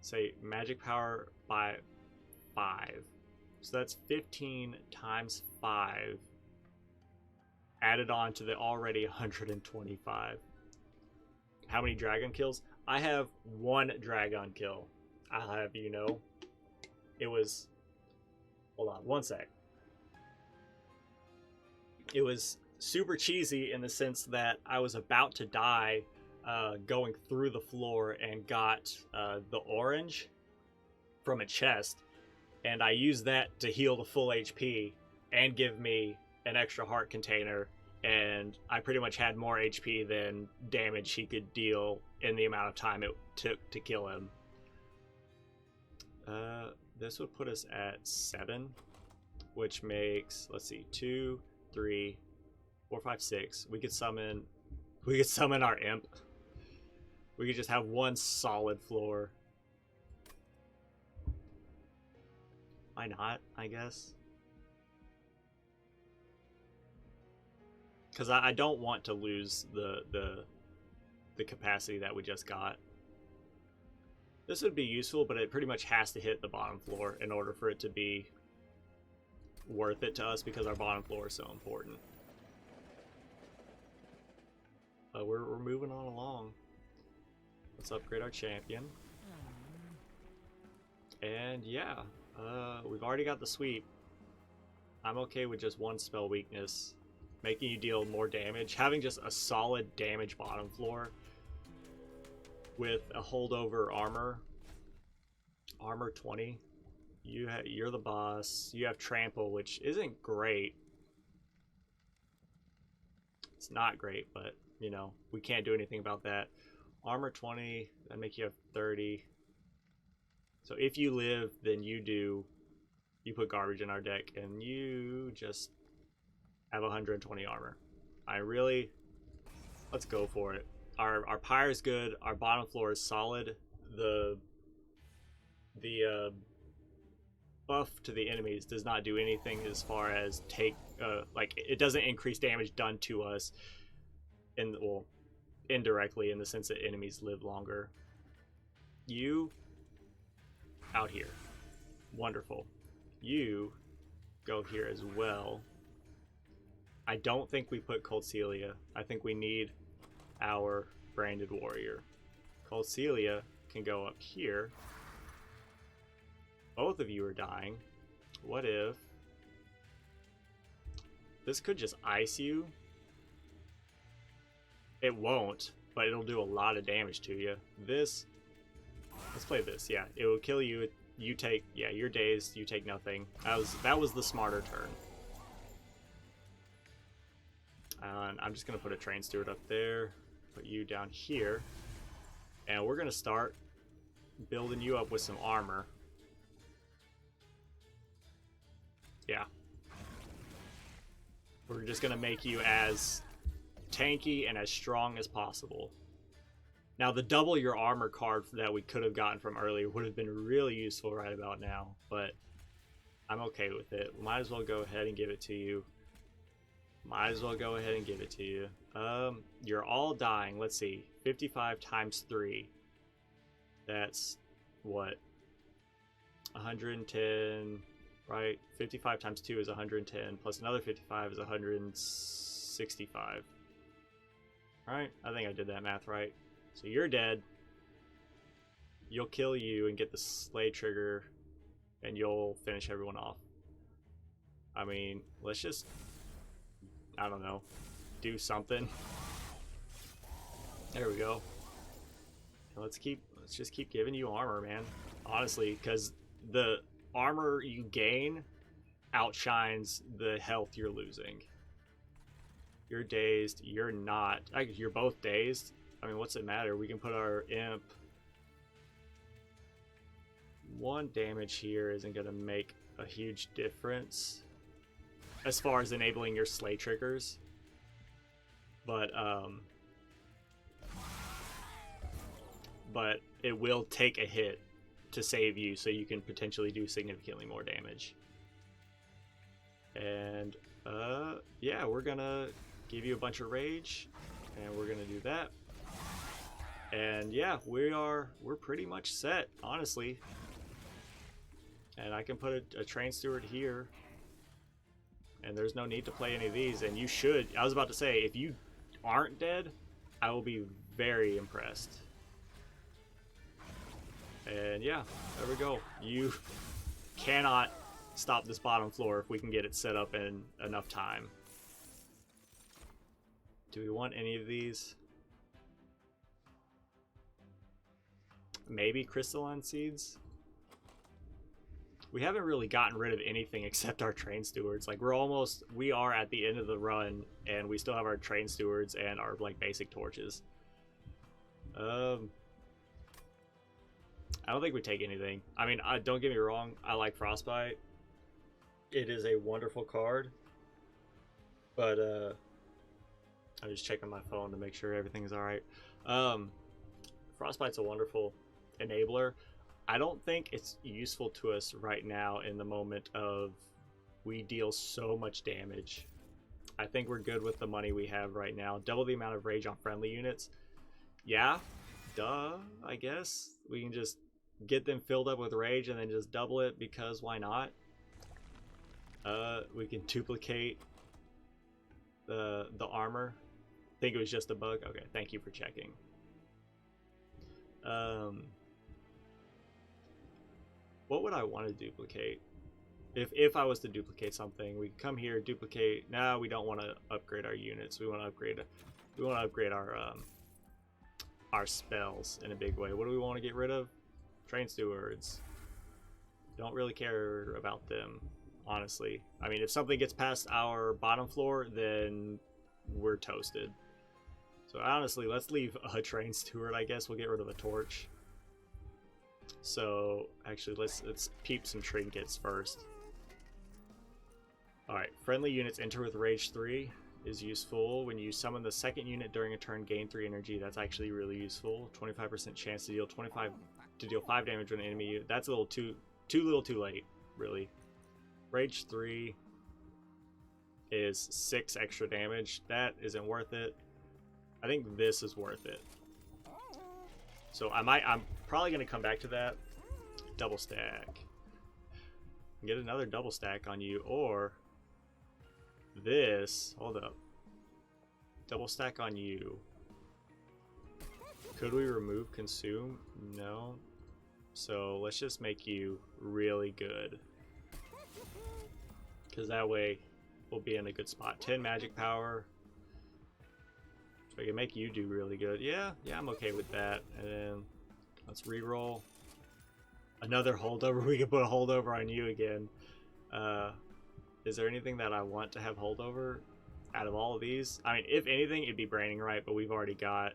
S1: Say magic power by 5. So that's 15 times 5 added on to the already 125. how many dragon kills? I have 1 dragon kill. I'll have you know. It was, hold on, one sec. It was super cheesy in the sense that I was about to die going through the floor and got the orange from a chest, and I used that to heal the full HP and give me an extra heart container, and I pretty much had more HP than damage he could deal in the amount of time it took to kill him. This would put us at 7, which makes, let's see, 2, 3, 4, 5, 6. We could summon our imp. We could just have 1 solid floor. Why not, I guess? Because I don't want to lose the capacity that we just got. This would be useful, but it pretty much has to hit the bottom floor in order for it to be worth it to us, because our bottom floor is so important. But we're moving on along. Let's upgrade our champion. And yeah, we've already got the sweep. I'm okay with just 1 spell weakness, making you deal more damage. Having just a solid damage bottom floor with a holdover armor 20. You're the boss. You have trample, which isn't great. It's not great, but you know, we can't do anything about that. Armor 20, that make you have 30. So if you live, then you put garbage in our deck, and you just have 120 armor. Let's go for it. Our pyre is good. Our bottom floor is solid. The buff to the enemies does not do anything as far as it doesn't increase damage done to us indirectly, in the sense that enemies live longer. You out here, wonderful. You go here as well. I don't think we put Cold Celia. I think we need our branded warrior. Cold Celia can go up here. Both of you are dying. What if this could just ice you? It won't, but it'll do a lot of damage to you. Let's play this. Yeah, it will kill you. You're dazed. You take nothing. That was the smarter turn. And I'm just gonna put a train steward up there. Put you down here, and we're gonna start building you up with some armor. Yeah. We're just gonna make you as tanky and as strong as possible. Now, the double your armor card that we could have gotten from earlier would have been really useful right about now, but I'm okay with it. Might as well go ahead and give it to you. You're all dying. Let's see. 55 times 3. That's what? 110, right? 55 times 2 is 110, plus another 55 is 165. Right? I think I did that math right. So you're dead. You'll kill you and get the slay trigger, and you'll finish everyone off. I mean, let's just, I don't know, do something. There we go. Let's just keep giving you armor, man. Honestly, because the armor you gain outshines the health you're losing. You're dazed. You're not. You're both dazed. I mean, what's it matter? We can put our imp. 1 damage here isn't going to make a huge difference as far as enabling your slay triggers. But it will take a hit to save you, so you can potentially do significantly more damage. And yeah, we're gonna give you a bunch of rage, and we're gonna do that. And yeah, we're pretty much set, honestly. And I can put a train steward here, and there's no need to play any of these. And you should, I was about to say, if you aren't dead, I will be very impressed. And yeah, there we go. You cannot stop this bottom floor if we can get it set up in enough time. Do we want any of these? Maybe crystalline seeds? We haven't really gotten rid of anything except our train stewards. Like we are at the end of the run and we still have our train stewards and our like basic torches. I don't think we take anything. I mean, don't get me wrong, I like Frostbite. It is a wonderful card. But I'm just checking my phone to make sure everything's alright. Frostbite's a wonderful enabler. I don't think it's useful to us right now in the moment of we deal so much damage. I think we're good with the money we have right now. Double the amount of rage on friendly units. Yeah, duh, I guess. We can just get them filled up with rage and then just double it because why not? We can duplicate the armor. I think it was just a bug. Okay, thank you for checking. What would I want to duplicate? If I was to duplicate something, we come here, duplicate. No, we don't want to upgrade our units. We want to upgrade. We want to upgrade our spells in a big way. What do we want to get rid of? Train stewards. Don't really care about them, honestly. I mean, if something gets past our bottom floor, then we're toasted. So honestly, let's leave a train steward. I guess we'll get rid of a torch. So actually, let's peep some trinkets first. All right, friendly units enter with rage 3 is useful. When you summon the second unit during a turn, gain 3 energy. That's actually really useful. 25% chance to deal 5 damage when an enemy. That's a little too late, really. Rage 3 is 6 extra damage. That isn't worth it. I think this is worth it. So I'm probably gonna come back to that. Double stack. Get another double stack on you, or this. Hold up. Double stack on you. Could we remove consume? No. So let's just make you really good. Because that way we'll be in a good spot. 10 magic power. So I can make you do really good. Yeah, I'm okay with that. And then let's reroll. Another holdover. We can put a holdover on you again. Is there anything that I want to have holdover out of all of these? I mean, if anything, it'd be Branding Right, but we've already got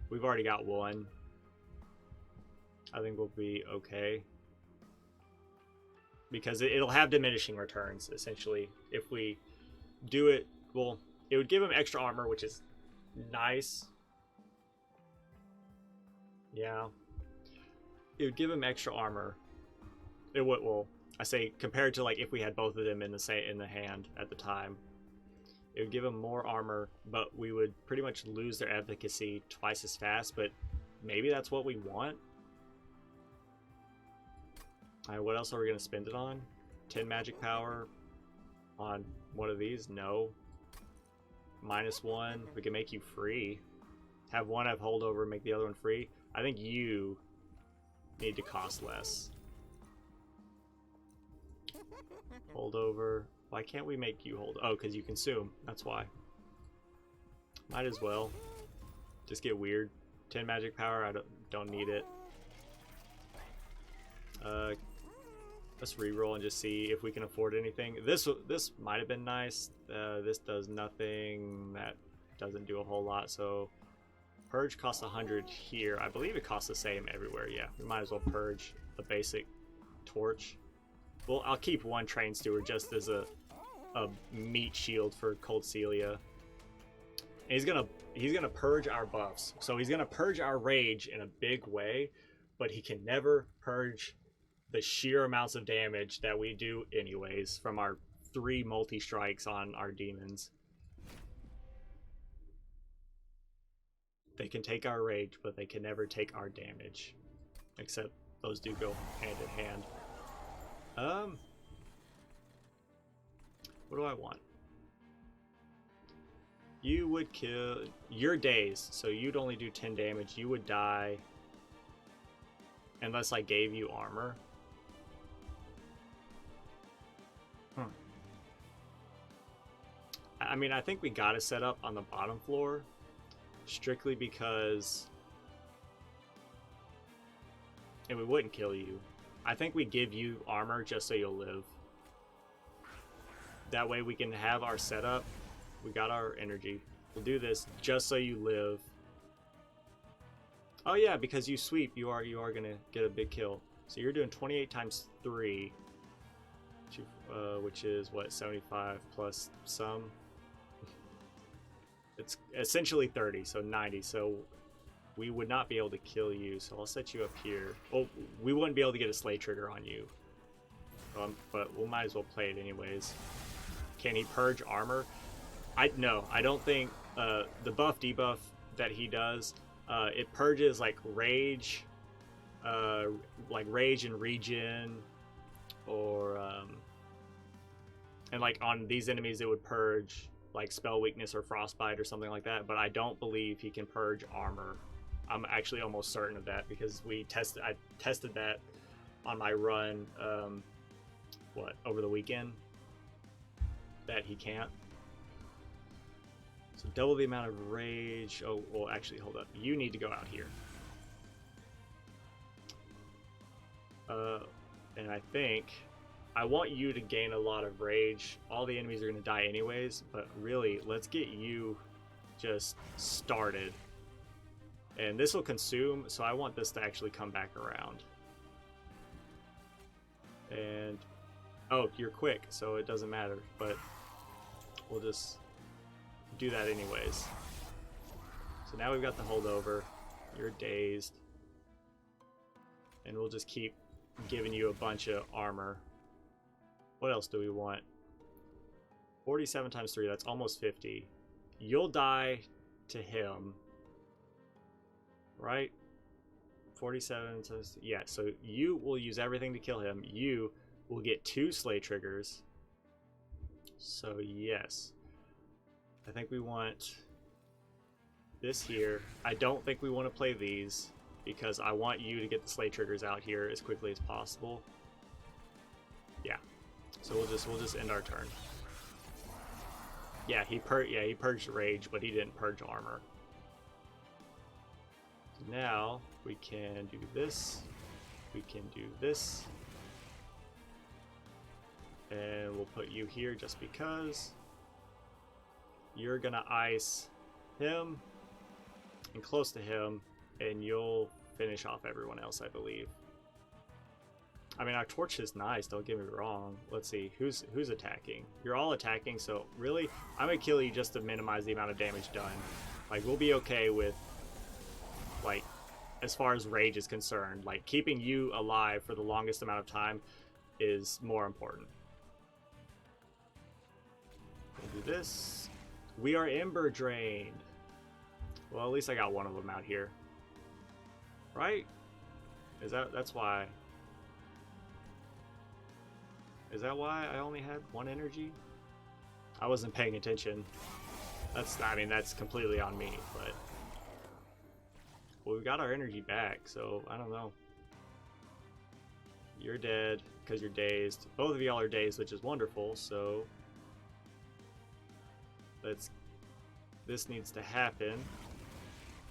S1: one. I think we'll be okay. Because it'll have diminishing returns, essentially. If we do it, well, it would give him extra armor, which is nice. Yeah. It would give him extra armor. It would, well, I say compared to like if we had both of them in the hand at the time. It would give him more armor, but we would pretty much lose their efficacy twice as fast, but maybe that's what we want. Alright, what else are we going to spend it on? 10 magic power on one of these? No. -1. We can make you free. Have one have holdover, make the other one free. I think you need to cost less. Holdover. Why can't we make you hold? Oh, because you consume. That's why. Might as well. Just get weird. 10 magic power. I don't need it. Let's reroll and just see if we can afford anything. This might have been nice. This does nothing. That doesn't do a whole lot. So purge costs 100 here. I believe it costs the same everywhere. Yeah, we might as well purge a basic torch. Well, I'll keep one train steward just as a meat shield for Cold Celia. And he's gonna purge our buffs. So he's gonna purge our rage in a big way, but he can never purge the sheer amounts of damage that we do anyways from our 3 multi-strikes on our demons. They can take our rage, but they can never take our damage. Except those do go hand in hand. What do I want? You would kill... You're dazed, so you'd only do 10 damage. You would die unless I gave you armor. I mean, I think we gotta set up on the bottom floor strictly because... And we wouldn't kill you. I think we give you armor just so you'll live. That way we can have our setup. We got our energy. We'll do this just so you live. Oh yeah, because you sweep, you are gonna get a big kill. So you're doing 28 times 3, which is what, 75 plus some. It's essentially 30, so 90. So we would not be able to kill you. So I'll set you up here. Oh, we wouldn't be able to get a slay trigger on you. But we might as well play it anyways. Can he purge armor? No, I don't think the buff debuff that he does, it purges like rage and regen, or and like on these enemies it would purge like spell weakness or frostbite or something like that. But I don't believe he can purge armor. I'm actually almost certain of that because I tested that on my run over the weekend, that he can't. So double the amount of rage. Oh, well, actually, hold up. You need to go out here. And I think I want you to gain a lot of rage. All the enemies are going to die anyways, but really, let's get you just started. And this will consume, so I want this to actually come back around. And, oh, you're quick, so it doesn't matter, but we'll just do that anyways. So now we've got the holdover. You're dazed. And we'll just keep giving you a bunch of armor. What else do we want? 47 times 3, that's almost 50. You'll die to him. Right? 47 times... Yeah, so you will use everything to kill him. You will get 2 slay triggers. So yes. I think we want this here. I don't think we want to play these because I want you to get the slay triggers out here as quickly as possible. Yeah. So we'll just end our turn. Yeah, he purged rage, but he didn't purge armor. So now we can do this. We can do this. And we'll put you here just because. You're gonna ice him and close to him, and you'll finish off everyone else, I believe. I mean, our torch is nice, don't get me wrong. Let's see, who's attacking? You're all attacking, so really, I'm gonna kill you just to minimize the amount of damage done. Like, we'll be okay with, like, as far as rage is concerned, like, keeping you alive for the longest amount of time is more important. We'll do this. We are ember drained. Well, at least I got one of them out here. Right? That's why? Is that why I only had 1 energy? I wasn't paying attention. I mean, that's completely on me, but... Well, we got our energy back, so I don't know. You're dead because you're dazed. Both of y'all are dazed, which is wonderful, so... This needs to happen.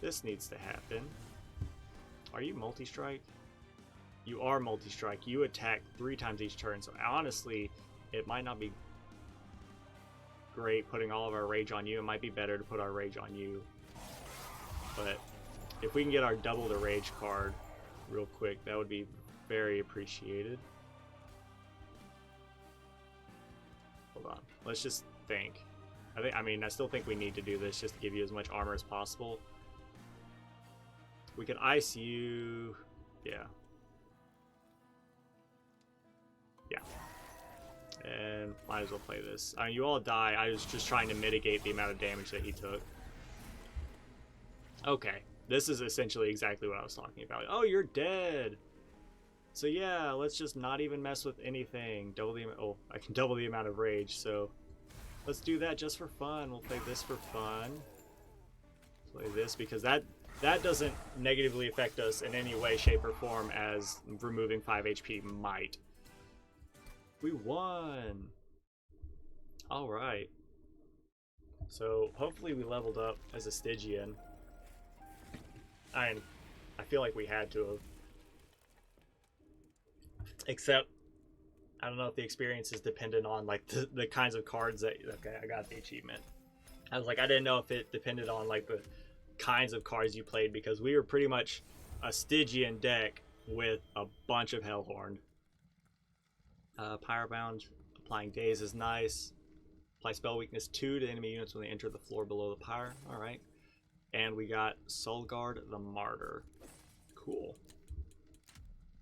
S1: This needs to happen. Are you multi-strike? You are multi-strike. You attack 3 times each turn, so honestly, it might not be great putting all of our rage on you. It might be better to put our rage on you. But if we can get our double the rage card real quick, that would be very appreciated. Hold on. Let's just think. I still think we need to do this just to give you as much armor as possible. We can ice you. Yeah. Yeah. And might as well play this. I mean, you all die. I was just trying to mitigate the amount of damage that he took. Okay. This is essentially exactly what I was talking about. Oh, you're dead. So yeah, let's just not even mess with anything. I can double the amount of rage, so... Let's do that just for fun. We'll play this for fun. Play this because that doesn't negatively affect us in any way, shape, or form as removing 5 HP might. We won! Alright. So, hopefully we leveled up as a Stygian. I feel like we had to have. Except, I don't know if the experience is dependent on, like, the kinds of cards that... Okay, I got the achievement. I was like, I didn't know if it depended on, like, the kinds of cards you played, because we were pretty much a Stygian deck with a bunch of Hellhorn. Pyrebound, applying daze is nice. Apply spell weakness 2 to enemy units when they enter the floor below the pyre. Alright. And we got Soulguard the Martyr. Cool.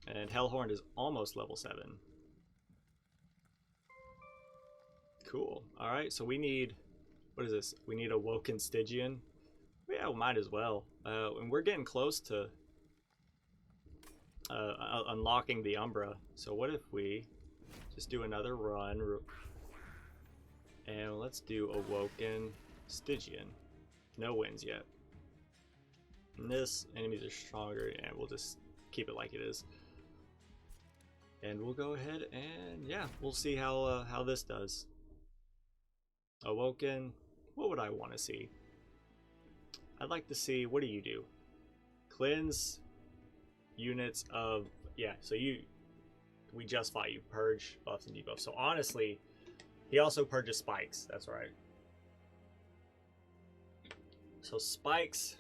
S1: And Hellhorn is almost level 7. Cool. Alright, so we need... What is this? We need a Woken Stygian. Yeah, we might as well. And we're getting close to unlocking the Umbra. So what if we just do another run? And let's do a Woken Stygian. No wins yet. And this, enemies are stronger, and we'll just keep it like it is. And we'll go ahead and, yeah, we'll see how this does. Awoken, what would I want to see? I'd like to see, what do you do? Cleanse units of, yeah, so we just fought you, purge buffs and debuffs. So honestly, he also purges spikes, that's right. So spikes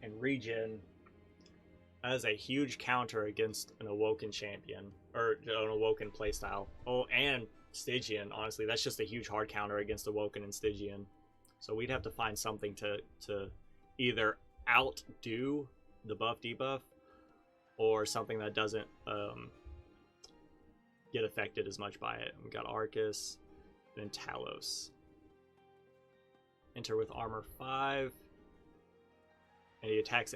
S1: and regen as a huge counter against an Awoken champion, or an Awoken playstyle. Oh, and Stygian, honestly, that's just a huge hard counter against Awoken and Stygian. So we'd have to find something to either outdo the buff debuff, or something that doesn't get affected as much by it. We got Arcus, and then Talos. Enter with armor 5. And he attacks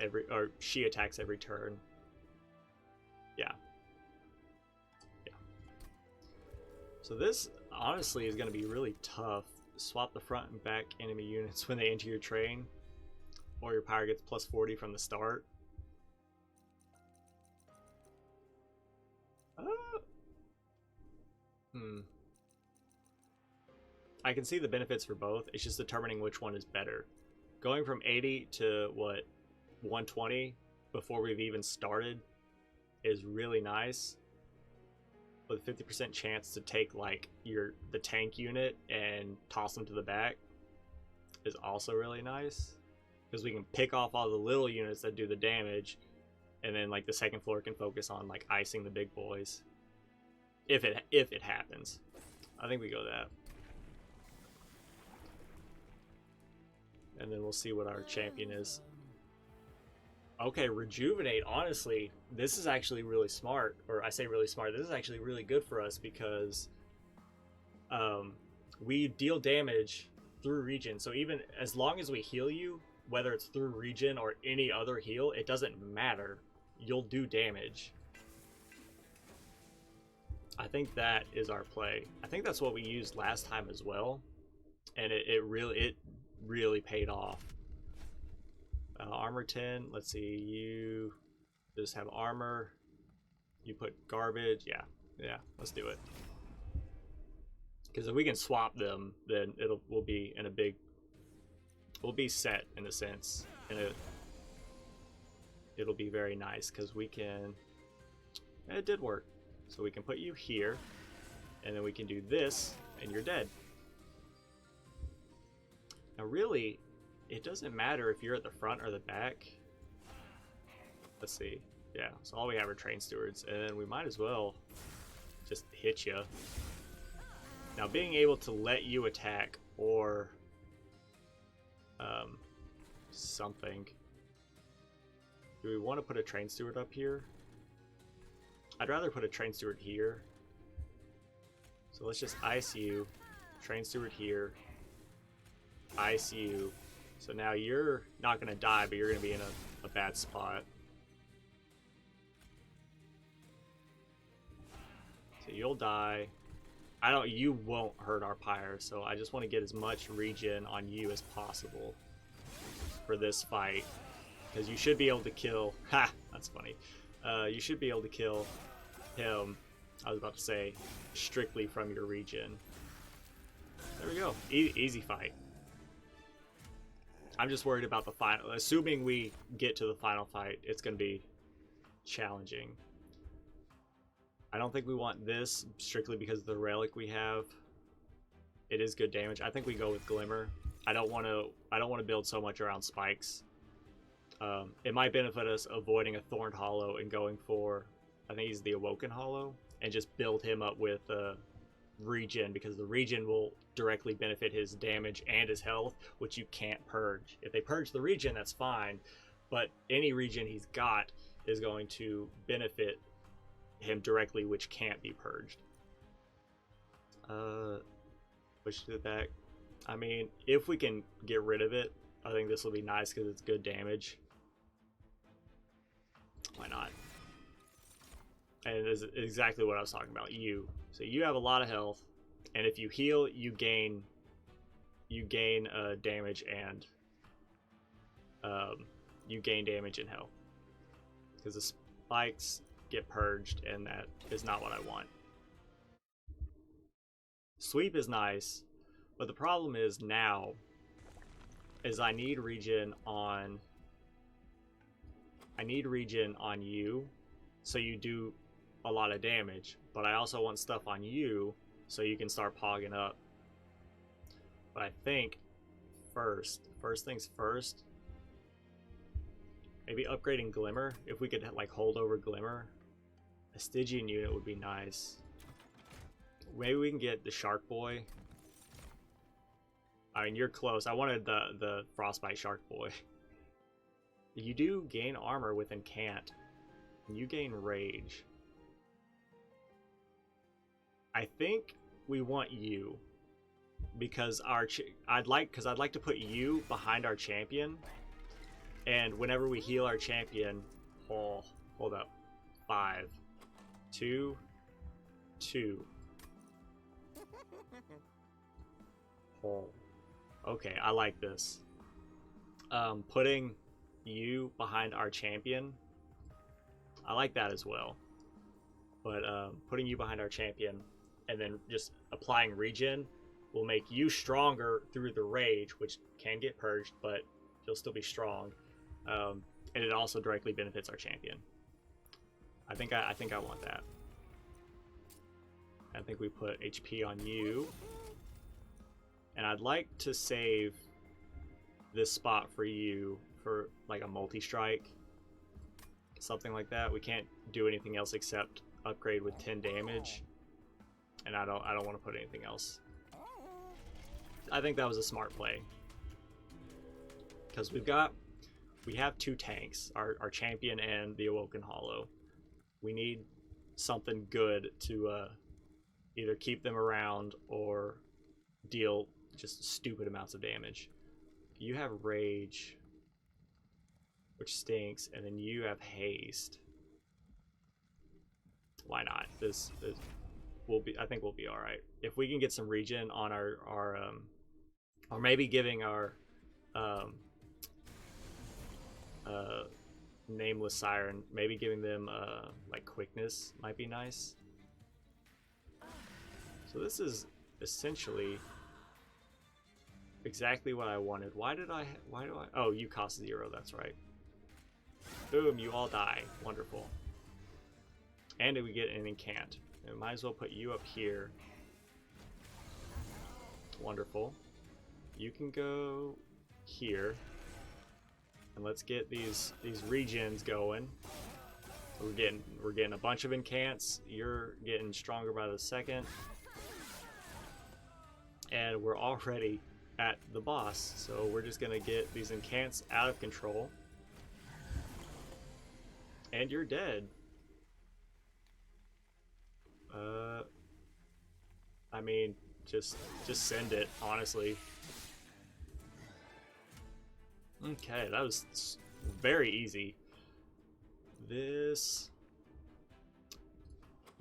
S1: she attacks every turn. Yeah. Yeah. So this, honestly, is going to be really tough. Swap the front and back enemy units when they enter your train. Or your power gets plus 40 from the start. I can see the benefits for both. It's just determining which one is better. Going from 80 to, what, 120 before we've even started is really nice. With a 50% chance to take, like, the tank unit and toss them to the back is also really nice. Because we can pick off all the little units that do the damage, and then, like, the second floor can focus on, like, icing the big boys. If it happens. I think we go that. And then we'll see what our champion is. Okay, Rejuvenate. Honestly, this is actually really smart. Or I say really smart. This is actually really good for us because we deal damage through regen. So even as long as we heal you, whether it's through regen or any other heal, it doesn't matter. You'll do damage. I think that is our play. I think that's what we used last time as well. And it really paid off. Armor 10, let's see, you just have armor, you put garbage, yeah, let's do it. Because if we can swap them, then we'll be set in a sense, and it'll be very nice because we can, it did work. So we can put you here, and then we can do this, and you're dead. Now really, it doesn't matter if you're at the front or the back. Let's see. Yeah, so all we have are train stewards, and then we might as well just hit you. Now being able to let you attack or something. Do we want to put a train steward up here? I'd rather put a train steward here. So let's just ice you, train steward here, ice you. So now you're not going to die, but you're going to be in a bad spot. So you'll die. You won't hurt our pyre, so I just want to get as much regen on you as possible for this fight, because you should be able to kill. Ha, that's funny. You should be able to kill him. I was about to say strictly from your regen. There we go. Easy fight. I'm just worried about the final. Assuming we get to the final fight, it's going to be challenging. I don't think we want this strictly because of the relic we have. It is good damage. I think we go with Glimmer. I don't want to build so much around spikes. It might benefit us avoiding a Thorned Hollow and going for, I think he's the Awoken Hollow, and just build him up with regen, because the regen will directly benefit his damage and his health, which you can't purge. If they purge the regen, that's fine, but any regen he's got is going to benefit him directly, which can't be purged. Push to the back. I mean, if we can get rid of it, I think this will be nice because it's good damage. Why not? And this is exactly what I was talking about. So you have a lot of health, and if you heal, you gain damage and you gain damage and health, because the spikes get purged, and that is not what I want. Sweep is nice, but the problem is now is I need regen on you, so you do a lot of damage, but I also want stuff on you so you can start pogging up. But I think first things first, maybe upgrading Glimmer. If we could like hold over Glimmer, a Stygian unit would be nice. Maybe we can get the Shark Boy. I mean, you're close. I wanted the Frostbite Shark Boy. You do gain armor with Incant, and you gain Rage. I think we want you, because I'd like to put you behind our champion, and whenever we heal our champion, hold up, 5, 2, 2. Oh, okay, I like this. Putting you behind our champion, I like that as well. But putting you behind our champion and then just applying regen will make you stronger through the rage, which can get purged, but you'll still be strong. And it also directly benefits our champion. I think I want that. I think we put HP on you. And I'd like to save this spot for you for like a multi-strike. Something like that. We can't do anything else except upgrade with 10 damage. And I don't want to put anything else. I think that was a smart play. Because we have 2 tanks, our champion and the Awoken Hollow. We need something good to either keep them around or deal just stupid amounts of damage. You have Rage, which stinks, and then you have Haste. Why not? This will be. I think we'll be all right if we can get some regen on our or maybe giving our nameless siren, maybe giving them like quickness might be nice. So this is essentially exactly what I wanted. Why do I? Oh, you cost 0. That's right. Boom! You all die. Wonderful. And we get an incant. We might as well put you up here. Wonderful. You can go here, and let's get these regens going. We're getting a bunch of incants. You're getting stronger by the second, and we're already at the boss. So we're just gonna get these incants out of control, and you're dead. I mean, just send it, honestly. Okay, that was very easy.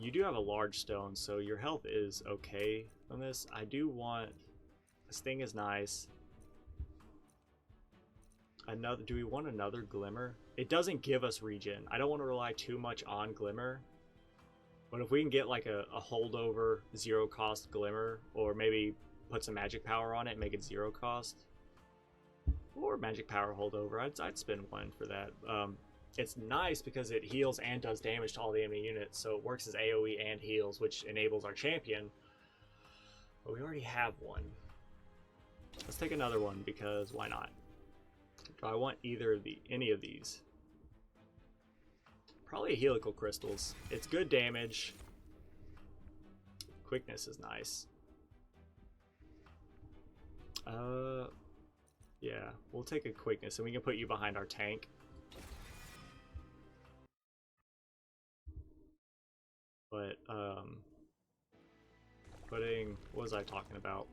S1: You do have a large stone, so your health is okay on this. I do want... This thing is nice. Another... Do we want another Glimmer? It doesn't give us regen. I don't want to rely too much on Glimmer. But if we can get like a holdover 0 cost Glimmer, or maybe put some magic power on it and make it 0 cost, or magic power holdover, I'd spend 1 for that. It's nice because it heals and does damage to all the enemy units, so it works as AoE and heals, which enables our champion. But we already have one. Let's take another one because why not? Do I want any of these? Probably helical crystals. It's good damage. Quickness is nice. Yeah, we'll take a quickness and we can put you behind our tank. But what was I talking about?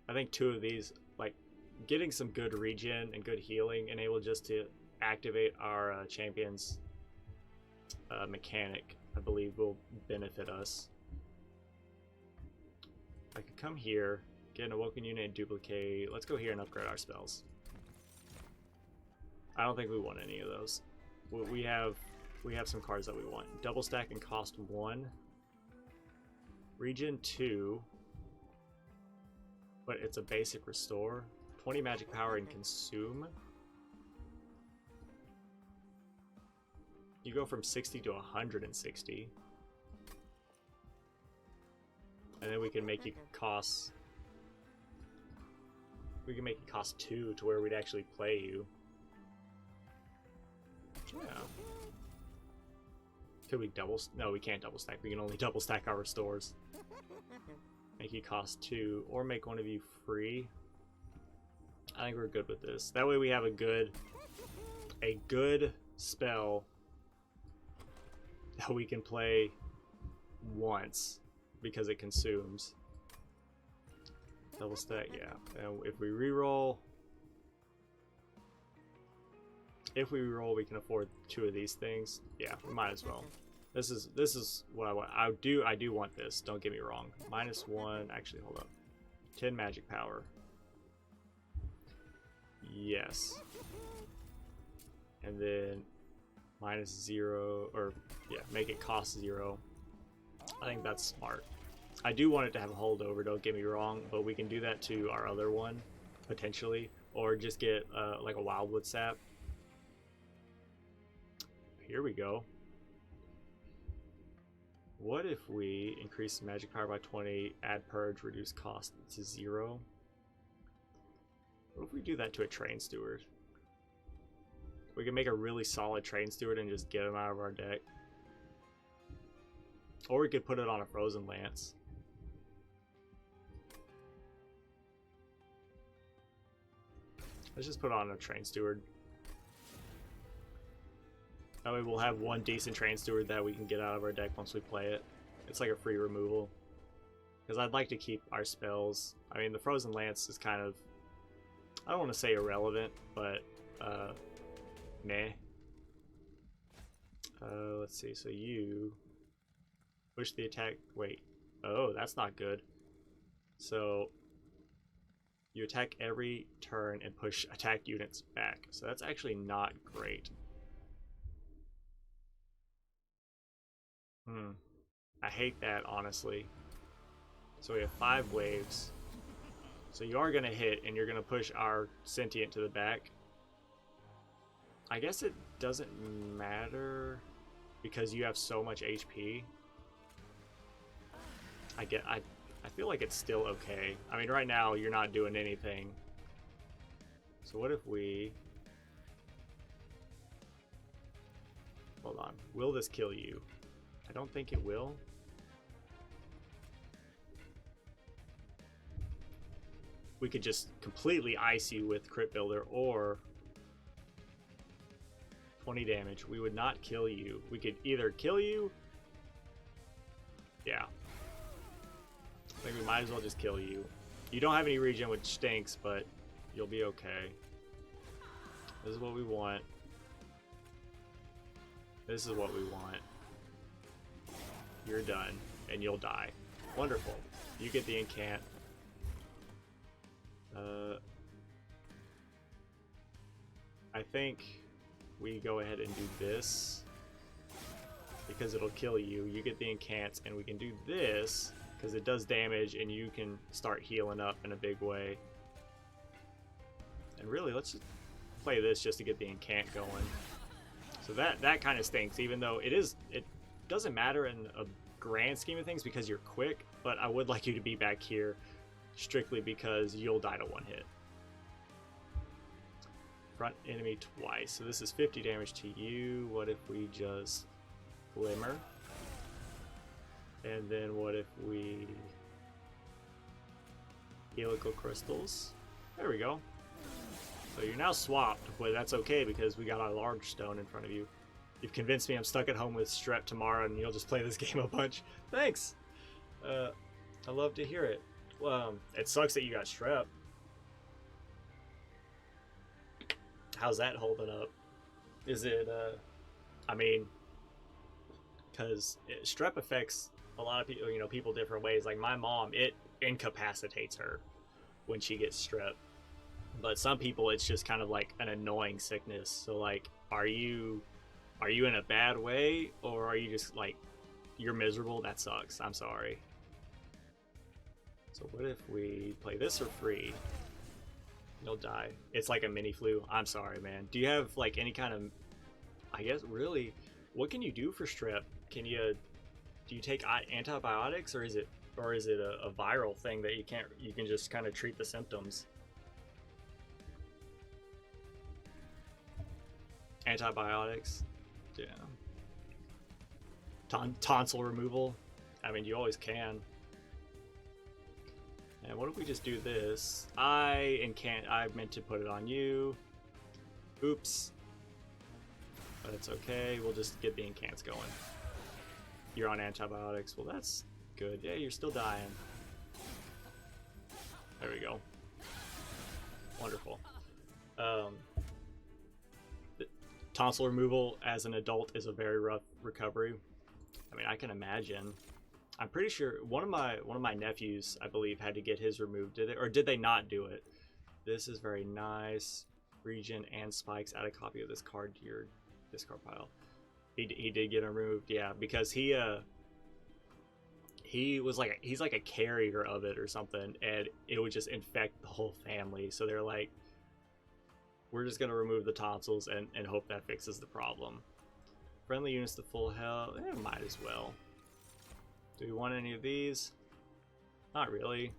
S1: I think 2 of these, like getting some good regen and good healing, enable just to activate our champion's mechanic, I believe will benefit us. I could come here, get an awoken unit and duplicate. Let's go here and upgrade our spells. I don't think we want any of those. We have some cards that we want. Double stack and cost 1. Regen 2. But it's a basic restore. 20 magic power and consume. You go from 60 to 160. And then we can make it cost... We can make it cost 2 to where we'd actually play you. Yeah. Could we double... No, we can't double stack. We can only double stack our restores. Make you cost 2, or make one of you free. I think we're good with this. That way we have a good spell that we can play once because it consumes. Double stack, yeah. And if we reroll, we can afford 2 of these things. Yeah, we might as well. This is what I want. I do want this. Don't get me wrong. -1. Actually, hold up. 10 magic power. Yes. And then -0, or yeah, make it cost 0. I think that's smart. I do want it to have a holdover. Don't get me wrong, but we can do that to our other one potentially, or just get like a wildwood sap. Here we go. What if we increase magic power by 20, add purge, reduce cost to 0? What if we do that to a train steward? We can make a really solid train steward and just get him out of our deck. Or we could put it on a frozen lance. Let's just put on a train steward. That way we'll have one decent train steward that we can get out of our deck once we play it. It's like a free removal. Because I'd like to keep our spells. I mean, the Frozen Lance is kind of... I don't want to say irrelevant, but... meh. Let's see, so you... push the attack... Wait. Oh, that's not good. So... you attack every turn and push attack units back. So that's actually not great. I hate that, honestly. So we have 5 waves. So you are going to hit, and you're going to push our sentient to the back. I guess it doesn't matter because you have so much HP. I feel like it's still okay. I mean, right now, you're not doing anything. So what if we... Hold on. Will this kill you? I don't think it will. We could just completely ice you with Crit Builder, or 20 damage. We would not kill you. We could either kill you... Yeah. I think we might as well just kill you. You don't have any regen, which stinks, but you'll be okay. This is what we want. This is what we want. you're done, and you'll die. Wonderful. You get the incant. I think we go ahead and do this because it'll kill you. You get the incants, and we can do this because it does damage, and you can start healing up in a big way. And really, let's just play this just to get the incant going. So that kind of stinks, even though it doesn't matter in a grand scheme of things because you're quick, but I would like you to be back here strictly because you'll die to one hit. Front enemy twice. So this is 50 damage to you. What if we just Glimmer? And then what if we Helical Crystals? There we go. So you're now swapped, but that's okay because we got our large stone in front of you. You've convinced me I'm stuck at home with Strep tomorrow and you'll just play this game a bunch. Thanks! I love to hear it. It sucks that you got Strep. How's that holding up? Is it, I mean, because Strep affects a lot of people, you know, people different ways. Like my mom, it incapacitates her when she gets Strep. But some people, it's just kind of like an annoying sickness. So like, are you in a bad way, or are you just like, you're miserable? That sucks. I'm sorry. So what if we play this for free? You'll die. It's like a mini flu. I'm sorry, man. Do you have like any kind of, I guess really, what can you do for strep? Do you take antibiotics, or is it a viral thing that you can just kind of treat the symptoms? Antibiotics. Yeah. Tonsil removal. I mean, you always can. And what if we just do this? I meant to put it on you. Oops. But it's okay. We'll just get the incants going. You're on antibiotics. Well, that's good. Yeah, you're still dying. There we go. Wonderful. Tonsil removal as an adult is a very rough recovery. I mean, I can imagine. I'm pretty sure one of my nephews, I believe, had to get his removed. Did it, or did they not do it? This is very nice. Regen and spikes. Add a copy of this card to your discard pile. He did get removed, yeah, because he was like he's like a carrier of it or something, and it would just infect the whole family. So they're like, we're just gonna remove the tonsils and hope that fixes the problem. Friendly units to full health. Might as well. Do we want any of these? Not really.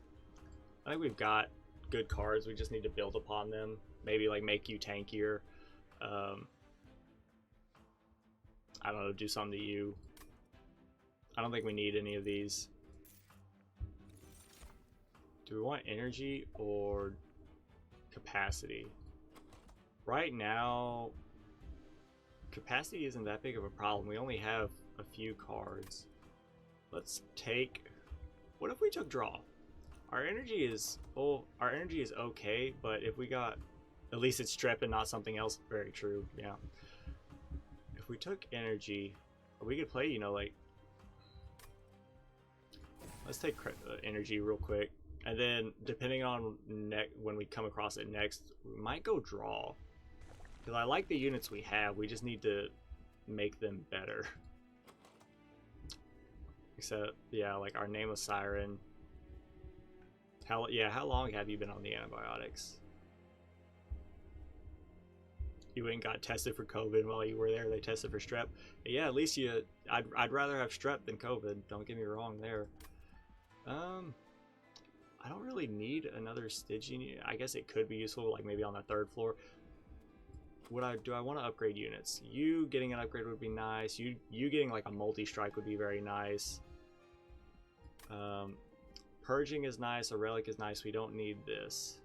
S1: I think we've got good cards. We just need to build upon them. Maybe like make you tankier. I don't know, do something to you. I don't think we need any of these. Do we want energy or capacity? Right now, capacity isn't that big of a problem. We only have a few cards. Let's take, what if we took draw? Our energy is okay, but if we got, at least it's strep and not something else. Very true, yeah. If we took energy, we could play, you know, like, let's take energy real quick, and then depending on when we come across it next, we might go draw. Because I like the units we have, we just need to make them better. Except, yeah, like our Nameless Siren. How long have you been on the antibiotics? You went and got tested for COVID while you were there. They tested for strep. But yeah, at least I'd rather have strep than COVID. Don't get me wrong there. I don't really need another Stygian unit. I guess it could be useful, like maybe on the 3rd floor. Do I want to upgrade units? You getting an upgrade would be nice. You getting like a multi-strike would be very nice. Purging is nice. A relic is nice. We don't need this.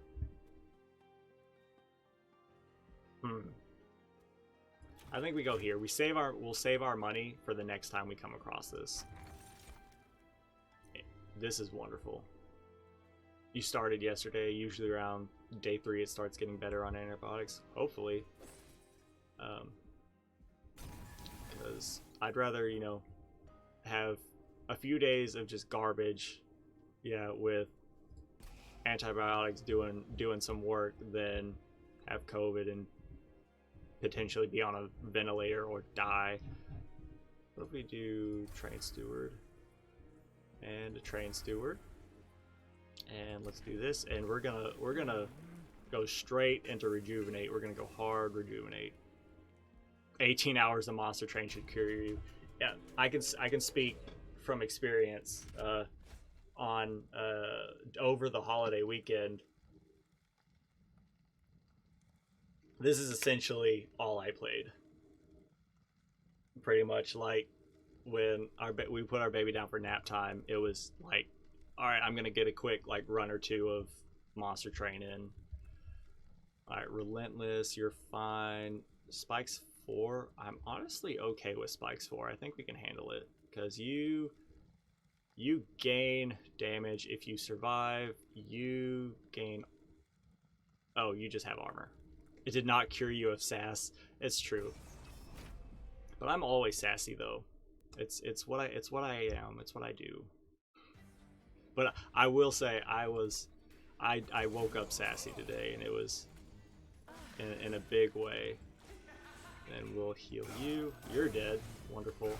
S1: I think we go here. We'll save our money for the next time we come across this. This is wonderful. You started yesterday. Usually around day 3 it starts getting better on antibiotics. Hopefully. Because I'd rather, you know, have a few days of just garbage, yeah, with antibiotics doing some work, than have COVID and potentially be on a ventilator or die. What if we do train steward and a train steward, and let's do this, and we're gonna go straight into rejuvenate. We're gonna go hard rejuvenate. 18 hours of monster train should cure you. Yeah, I can speak from experience. On over the holiday weekend, this is essentially all I played. Pretty much, like when we put our baby down for nap time, it was like, all right, I'm gonna get a quick like run or two of monster train in. All right, relentless, you're fine. Spikes 4, I'm honestly okay with spikes 4. I think we can handle it because you gain damage if you survive. You gain, oh, you just have armor. It did not cure you of sass. It's true, but I'm always sassy though. It's what I am. It's what I do. But I will say I woke up sassy today, and it was in a big way. And we'll heal you. You're dead. Wonderful.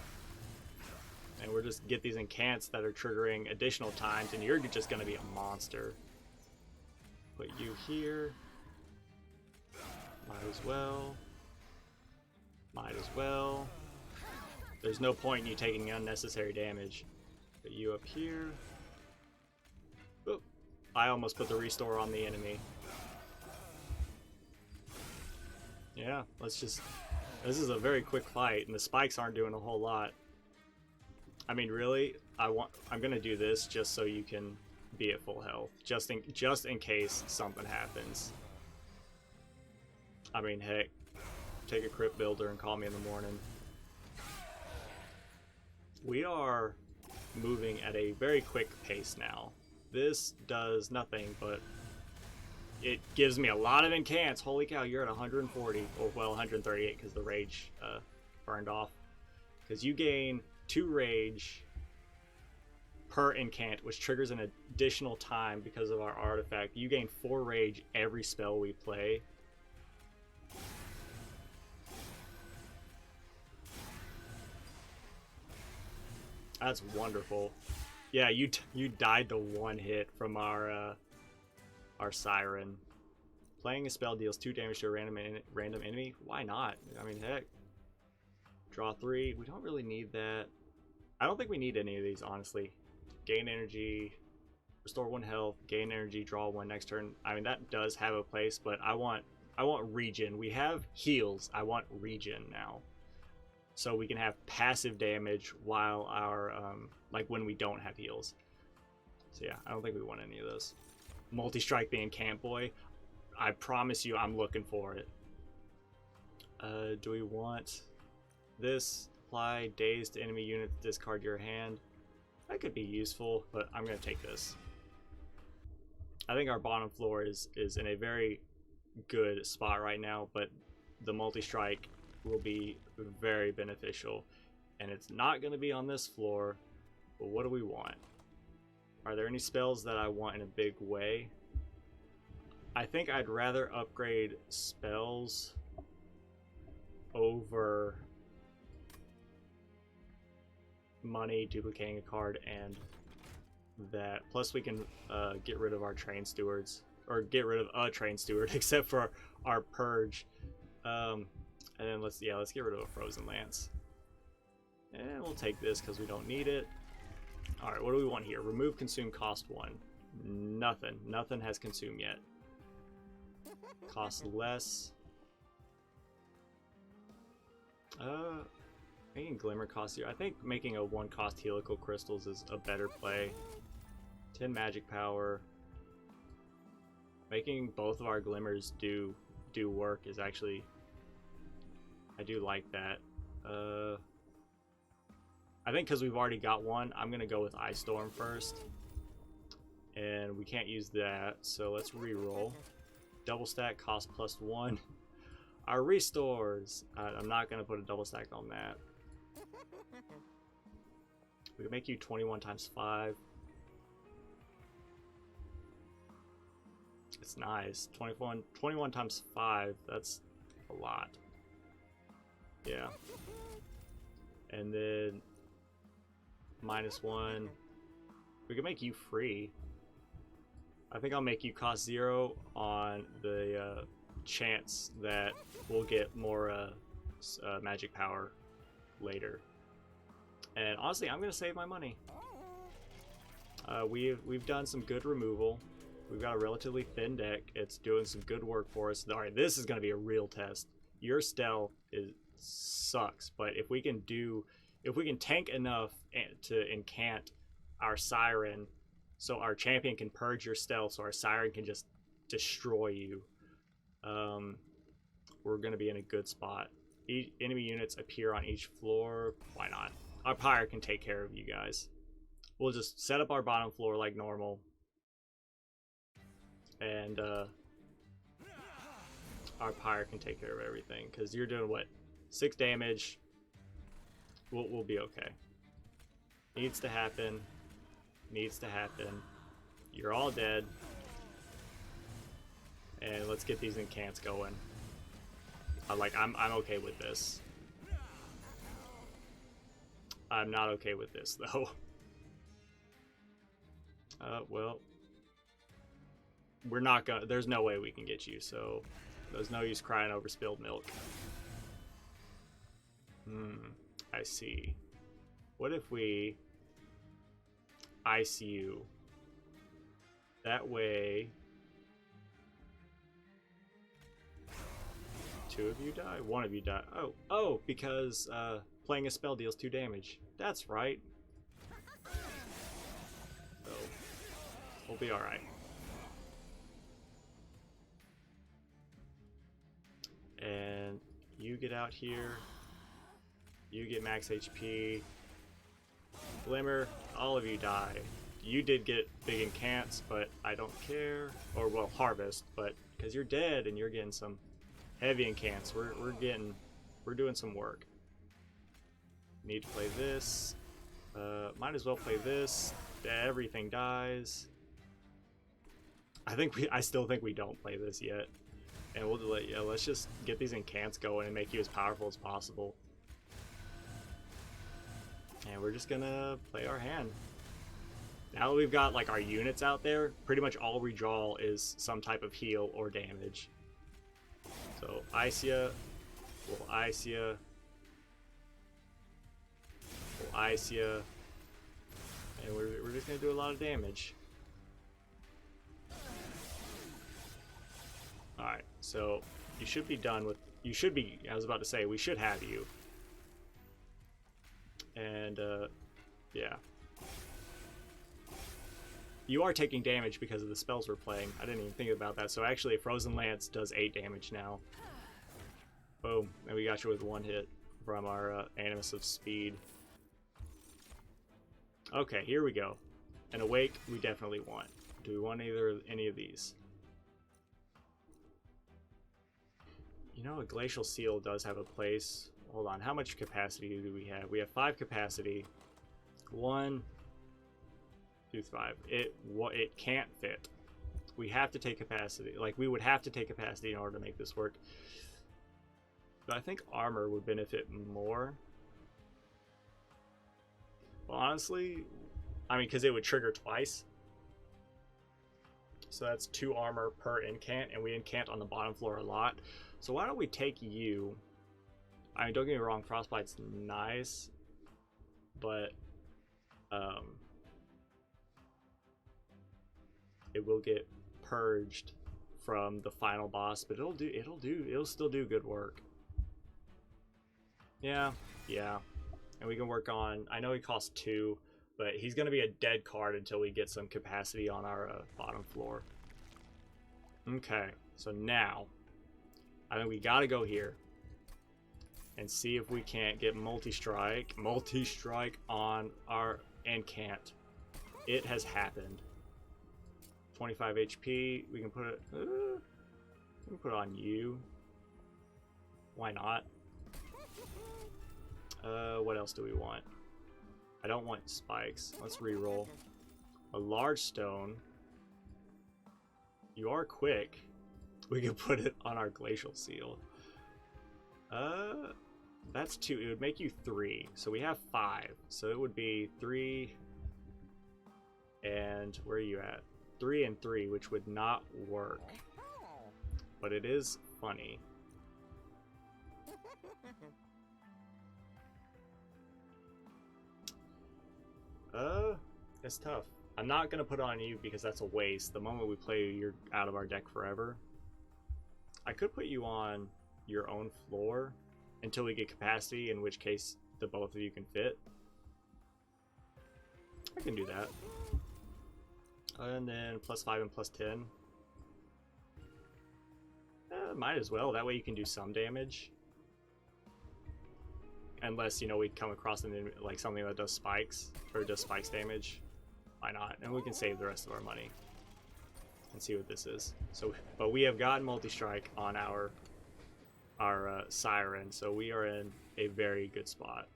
S1: And we'll just get these incants that are triggering additional times, and you're just going to be a monster. Put you here. Might as well. Might as well. There's no point in you taking unnecessary damage. Put you up here. Oop. I almost put the restore on the enemy. Yeah, let's just... This is a very quick fight, and the spikes aren't doing a whole lot. I mean, really, I'm gonna do this just so you can be at full health, just in case something happens. I mean, heck, take a crypt builder and call me in the morning. We are moving at a very quick pace now. This does nothing, but it gives me a lot of incants. Holy cow, you're at 140, or well, 138 because the rage burned off. Because you gain 2 rage per incant, which triggers an additional time because of our artifact. You gain 4 rage every spell we play. That's wonderful. Yeah, you died to 1 hit from our siren. Playing a spell deals 2 damage to a random enemy. Why not? I mean, heck. Draw 3. We don't really need that. I don't think we need any of these, honestly. Gain energy, restore 1 health, gain energy, draw 1 next turn. I mean, that does have a place, but I want regen. We have heals. I want regen now, so we can have passive damage while our like when we don't have heals. So yeah, I don't think we want any of those. Multi-strike being Camp Boy. I promise you, I'm looking for it. Do we want this? Apply daze to enemy units, discard your hand. That could be useful, but I'm going to take this. I think our bottom floor is in a very good spot right now, but the multi-strike will be very beneficial. And it's not going to be on this floor, but what do we want? Are there any spells that I want in a big way? I think I'd rather upgrade spells over money, duplicating a card, and that. Plus we can get rid of our train stewards, or get rid of a train steward, except for our purge. And then let's get rid of a frozen lance, and we'll take this because we don't need it. All right, what do we want here? Remove consume, cost 1. Nothing has consumed yet. Cost less. Making Glimmer cost you. I think making a 1 cost helical crystals is a better play. 10 magic power. Making both of our glimmers do work is actually, I do like that. I think because we've already got one, I'm gonna go with Ice Storm first, and we can't use that, so let's re-roll. Double stack, cost +1. Our restores. I'm not gonna put a double stack on that. We can make you 21 times 5. It's nice. 21 times 5, that's a lot. Yeah. And then -1. We can make you free. I think I'll make you cost 0 on the chance that we'll get more magic power later. And honestly, I'm gonna save my money. We've done some good removal. We've got a relatively thin deck. It's doing some good work for us. All right, this is gonna be a real test. Your stealth sucks, but if we can tank enough to incant our siren, so our champion can purge your stealth, so our siren can just destroy you, we're gonna be in a good spot. Enemy units appear on each floor. Why not? Our pyre can take care of you guys. We'll just set up our bottom floor like normal, and our pyre can take care of everything, because you're doing what, 6 damage. We'll be okay. Needs to happen. Needs to happen. You're all dead. And let's get these incants going. I'm okay with this. I'm not okay with this though. Well, we're not gonna. There's no way we can get you. So there's no use crying over spilled milk. I see. What if we ice you? That way, 2 of you die, 1 of you die. Oh, because playing a spell deals 2 damage. That's right. So we'll be all right. And you get out here. You get max HP. Glimmer, all of you die. You did get big incants, but I don't care. Or, well, harvest, but because you're dead and you're getting some heavy incants, we're doing some work. Need to play this. Might as well play this. Everything dies. I still think we don't play this yet. And let's just get these incants going and make you as powerful as possible. And we're just gonna play our hand. Now that we've got like our units out there, pretty much all we draw is some type of heal or damage. So ice ya, we'll ice ya, we'll ice ya, and we're just gonna do a lot of damage. Alright, so you should be done with, I was about to say, we should have you. And, yeah. You are taking damage because of the spells we're playing. I didn't even think about that. So actually, a Frozen Lance does 8 damage now. Boom. And we got you with 1 hit from our Animus of Speed. Okay, here we go. An Awake, we definitely want. Do we want any of these? You know, a Glacial Seal does have a place. Hold on, how much capacity do we have? We have 5 capacity. 1, 2, 5. It can't fit. We have to take capacity. Like, we would have to take capacity in order to make this work. But I think armor would benefit more. Well, honestly, I mean, because it would trigger twice. So that's 2 armor per incant, and we incant on the bottom floor a lot. So why don't we take you? I mean, don't get me wrong, Frostbite's nice, but it will get purged from the final boss, but it'll still do good work. Yeah, and we can work on. I know he costs 2, but he's gonna be a dead card until we get some capacity on our bottom floor. Okay, so now I think we gotta go here and see if we can't get multi-strike on our incant. It has happened. 25 HP. We can put it on you. Why not? What else do we want? I don't want spikes. Let's reroll. A large stone. You are quick. We can put it on our glacial seal. That's 2. It would make you 3. So we have 5. So it would be 3. And where are you at? 3 and 3, which would not work. But it is funny. It's tough. I'm not gonna put it on you because that's a waste. The moment we play, you're out of our deck forever. I could put you on your own floor until we get capacity, in which case the both of you can fit. I can do that. And then +5 and +10. Might as well. That way you can do some damage. Unless, you know, we come across like something that does spikes, or does spikes damage. Why not? And we can save the rest of our money and see what this is. So, but we have gotten multi-strike on our siren, so we are in a very good spot.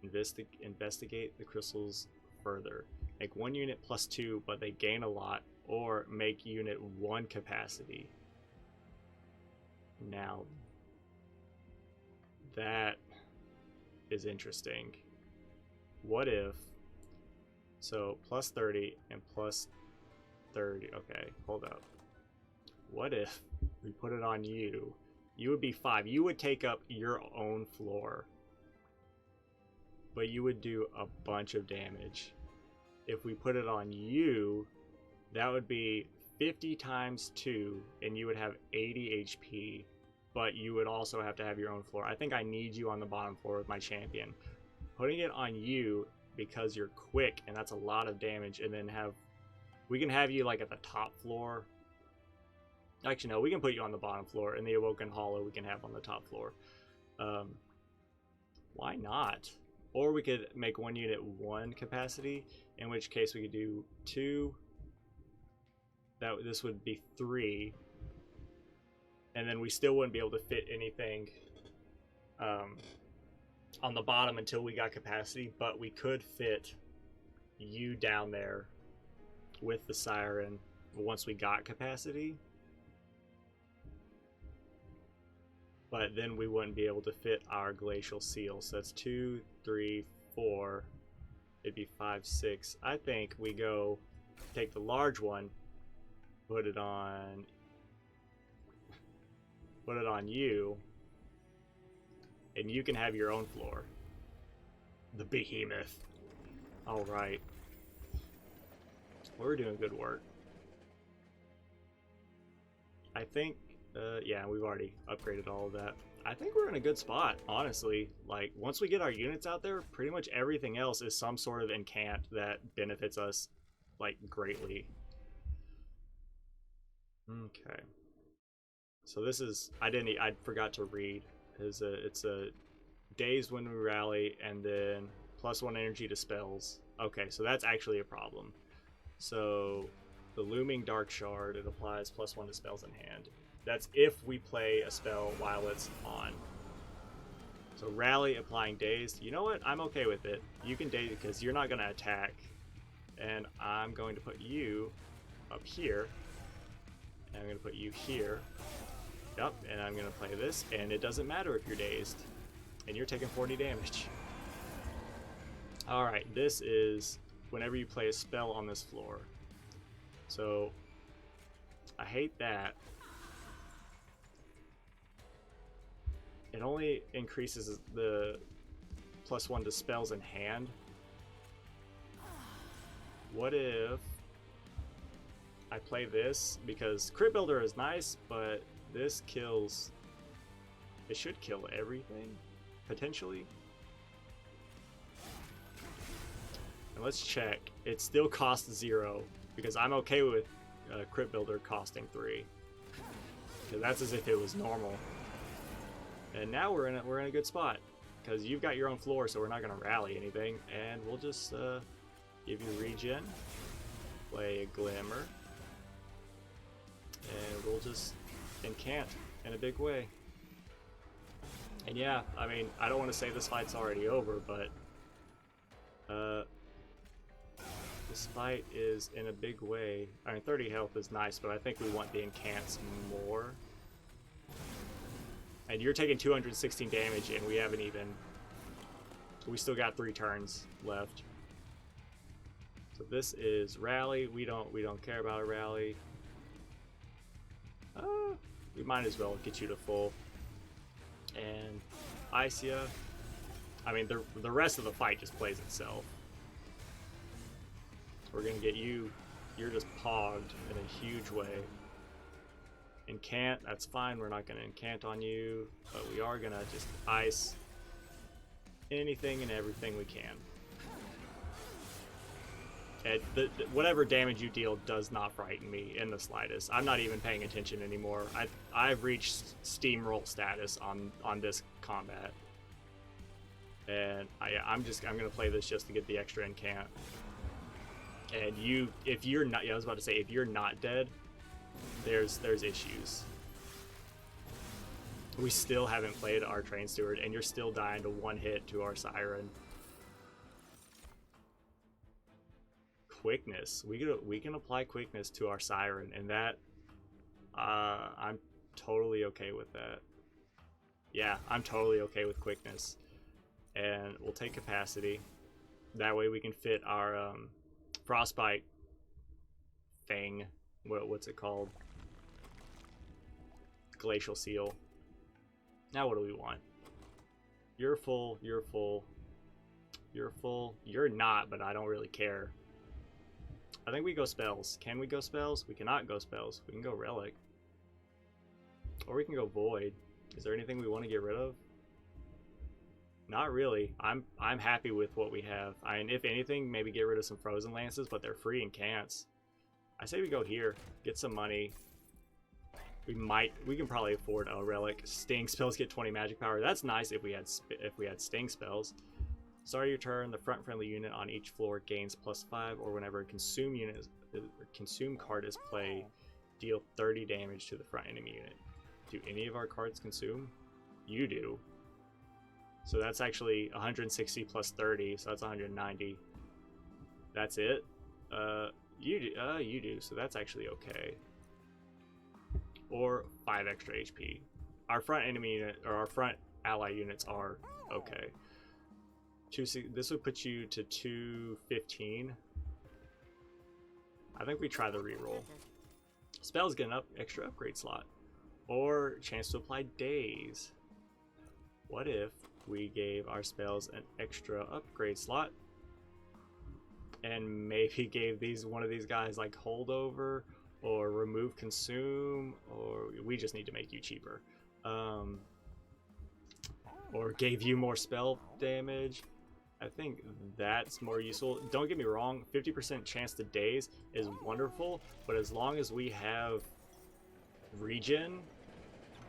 S1: Investigate the crystals further. Make 1 unit +2, but they gain a lot, or make unit 1 capacity. Now, that is interesting. What if, so +30 and +30, okay, hold up. What if we put it on you? You would be 5. You would take up your own floor, but you would do a bunch of damage. If we put it on you, that would be 50 times 2, and you would have 80 HP, but you would also have to have your own floor. I think I need you on the bottom floor with my champion. Putting it on you because you're quick, and that's a lot of damage, and then we can have you like at the top floor. Actually, no, we can put you on the bottom floor, and the Awoken Hollow we can have on the top floor. Why not? Or we could make 1 unit 1 capacity, in which case we could do 2. This would be 3. And then we still wouldn't be able to fit anything on the bottom until we got capacity, but we could fit you down there with the siren once we got capacity. But then we wouldn't be able to fit our glacial seal. So that's 2, 3, 4. It'd be 5, 6. I think we go take the large one, put it on you, and you can have your own floor. The behemoth. All right. We're doing good work. I think, yeah, we've already upgraded all of that. I think we're in a good spot, honestly. Like, once we get our units out there, pretty much everything else is some sort of incant that benefits us, like, greatly. Okay. So this is, I forgot to read. It's a days when we rally, and then +1 energy to spells. Okay, so that's actually a problem. So the Looming Dark Shard, it applies +1 to spells in hand. That's if we play a spell while it's on. So rally, applying dazed. You know what? I'm okay with it. You can daze because you're not going to attack. And I'm going to put you up here. And I'm going to put you here. Yep, and I'm going to play this. And it doesn't matter if you're dazed. And you're taking 40 damage. Alright, this is whenever you play a spell on this floor. So, I hate that. It only increases the +1 to spells in hand. What if I play this? Because Crit Builder is nice, but this kills... It should kill everything, potentially. And let's check. It still costs 0, because I'm okay with Crit Builder costing 3. Because that's as if it was normal. And now we're in a good spot, because you've got your own floor, so we're not going to rally anything, and we'll just give you regen, play a Glimmer, and we'll just incant in a big way. And yeah, I mean, I don't want to say this fight's already over, but This fight is in a big way. I mean, 30 health is nice, but I think we want the incants more. And you're taking 216 damage, and we haven't even... We still got 3 turns left. So this is rally. We don't care about a rally. We might as well get you to full. And Isia. I mean, the rest of the fight just plays itself. We're gonna get you. You're just pogged in a huge way. Incant, that's fine. We're not gonna incant on you, but we are gonna just ice anything and everything we can. And whatever damage you deal does not frighten me in the slightest. I'm not even paying attention anymore. I've reached steamroll status on this combat, and I'm gonna play this just to get the extra incant. And if you're not, I was about to say, if you're not dead, there's issues. We still haven't played our Train Steward, and you're still dying to one hit to our Siren. Quickness. We can apply quickness to our Siren, and that I'm totally okay with that. Yeah, I'm totally okay with quickness. And we'll take capacity. That way we can fit our frostbite thing. What's it called? Glacial seal. Now what do we want? You're full, you're full, you're full. You're not, but I don't really care. I think we go spells. Can we go spells? We cannot go spells. We can go relic. Or we can go void. Is there anything we want to get rid of? Not really. I'm happy with what we have. I mean, if anything, maybe get rid of some frozen lances, but they're free and can'ts. I say we go here, get some money. We can probably afford a relic. Sting spells get 20 magic power. That's nice if we had sting spells. Start your turn. The front friendly unit on each floor gains +5, or whenever a consume card is played, deal 30 damage to the front enemy unit. Do any of our cards consume? You do. So that's actually 160 plus 30, so that's 190. That's it. You do. So that's actually okay. Or 5 extra HP. Our front enemy unit, or our front ally units are okay. This would put you to 215. I think we try the reroll. Spells get an extra upgrade slot. Or chance to apply daze. What if we gave our spells an extra upgrade slot? And maybe gave one of these guys like holdover, or remove consume, or we just need to make you cheaper. Or gave you more spell damage. I think that's more useful. Don't get me wrong, 50% chance to daze is wonderful, but as long as we have regen,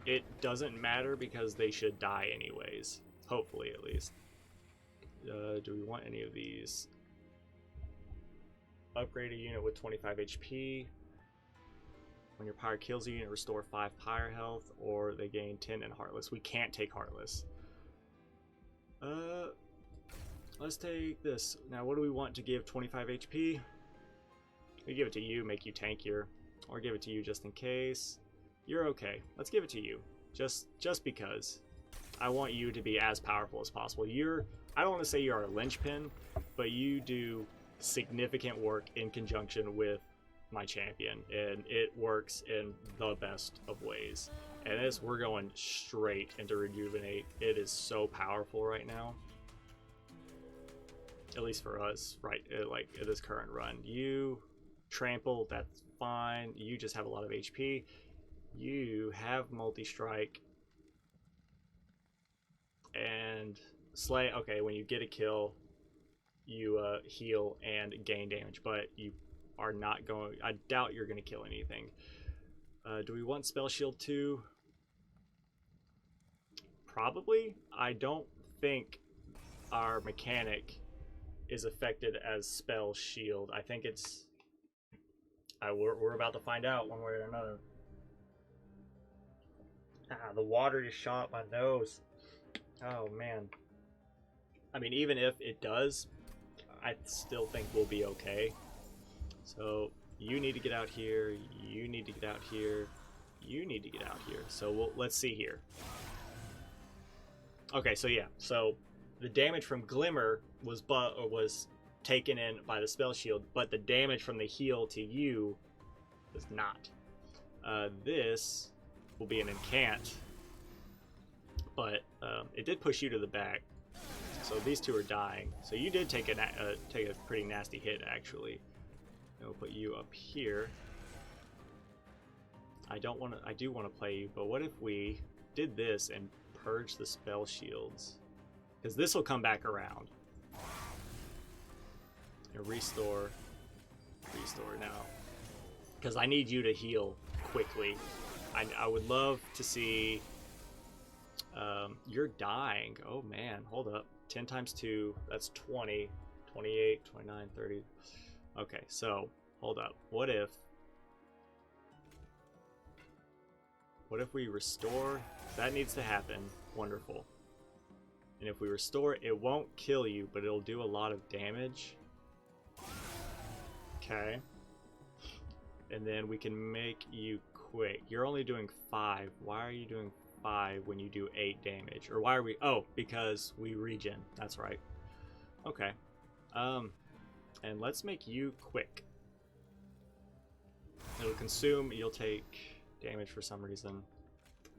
S1: it doesn't matter because they should die anyways. Hopefully, at least. Do we want any of these? Upgrade a unit with 25 HP. When your pyre kills a unit, restore 5 pyre health, or they gain 10 in Heartless. We can't take Heartless. Let's take this. Now, what do we want to give 25 HP? We give it to you, make you tankier. Or give it to you just in case. You're okay. Let's give it to you. Just because. I want you to be as powerful as possible. I don't want to say you're a linchpin, but you do significant work in conjunction with my champion, and it works in the best of ways. And as we're going straight into rejuvenate, it is so powerful right now. At least for us, right? Like at this current run, you trample, that's fine. You just have a lot of HP. You have multi-strike and slay. Okay, when you get a kill, you heal and gain damage, but you are not going. I doubt you're going to kill anything. Do we want spell shield too? Probably. I don't think our mechanic is affected as spell shield. I think it's. We're about to find out one way or another. The water just shot my nose. Oh man. I mean, even if it does, I still think we'll be okay. So you need to get out here, you need to get out here, you need to get out here. So let's see here. Okay, so yeah, so the damage from Glimmer was taken in by the spell shield, but the damage from the heal to you was not. This will be an incant, but it did push you to the back. So these two are dying. So you did take a pretty nasty hit, actually. And we'll put you up here. I do want to play you, but what if we did this and purge the spell shields? Because this will come back around. And restore now. Because I need you to heal quickly. I would love to see. You're dying. Oh man, hold up. 10 times 2, that's 20, 28, 29, 30. Okay, so hold up. What if we restore? That needs to happen. Wonderful. And if we restore, it won't kill you, but it'll do a lot of damage. Okay. And then we can make you quick. You're only doing 5. Why are you doing 5 when you do 8 damage? Or why are we... Oh, because we regen. That's right. Okay. And let's make you quick. It'll consume... You'll take damage for some reason.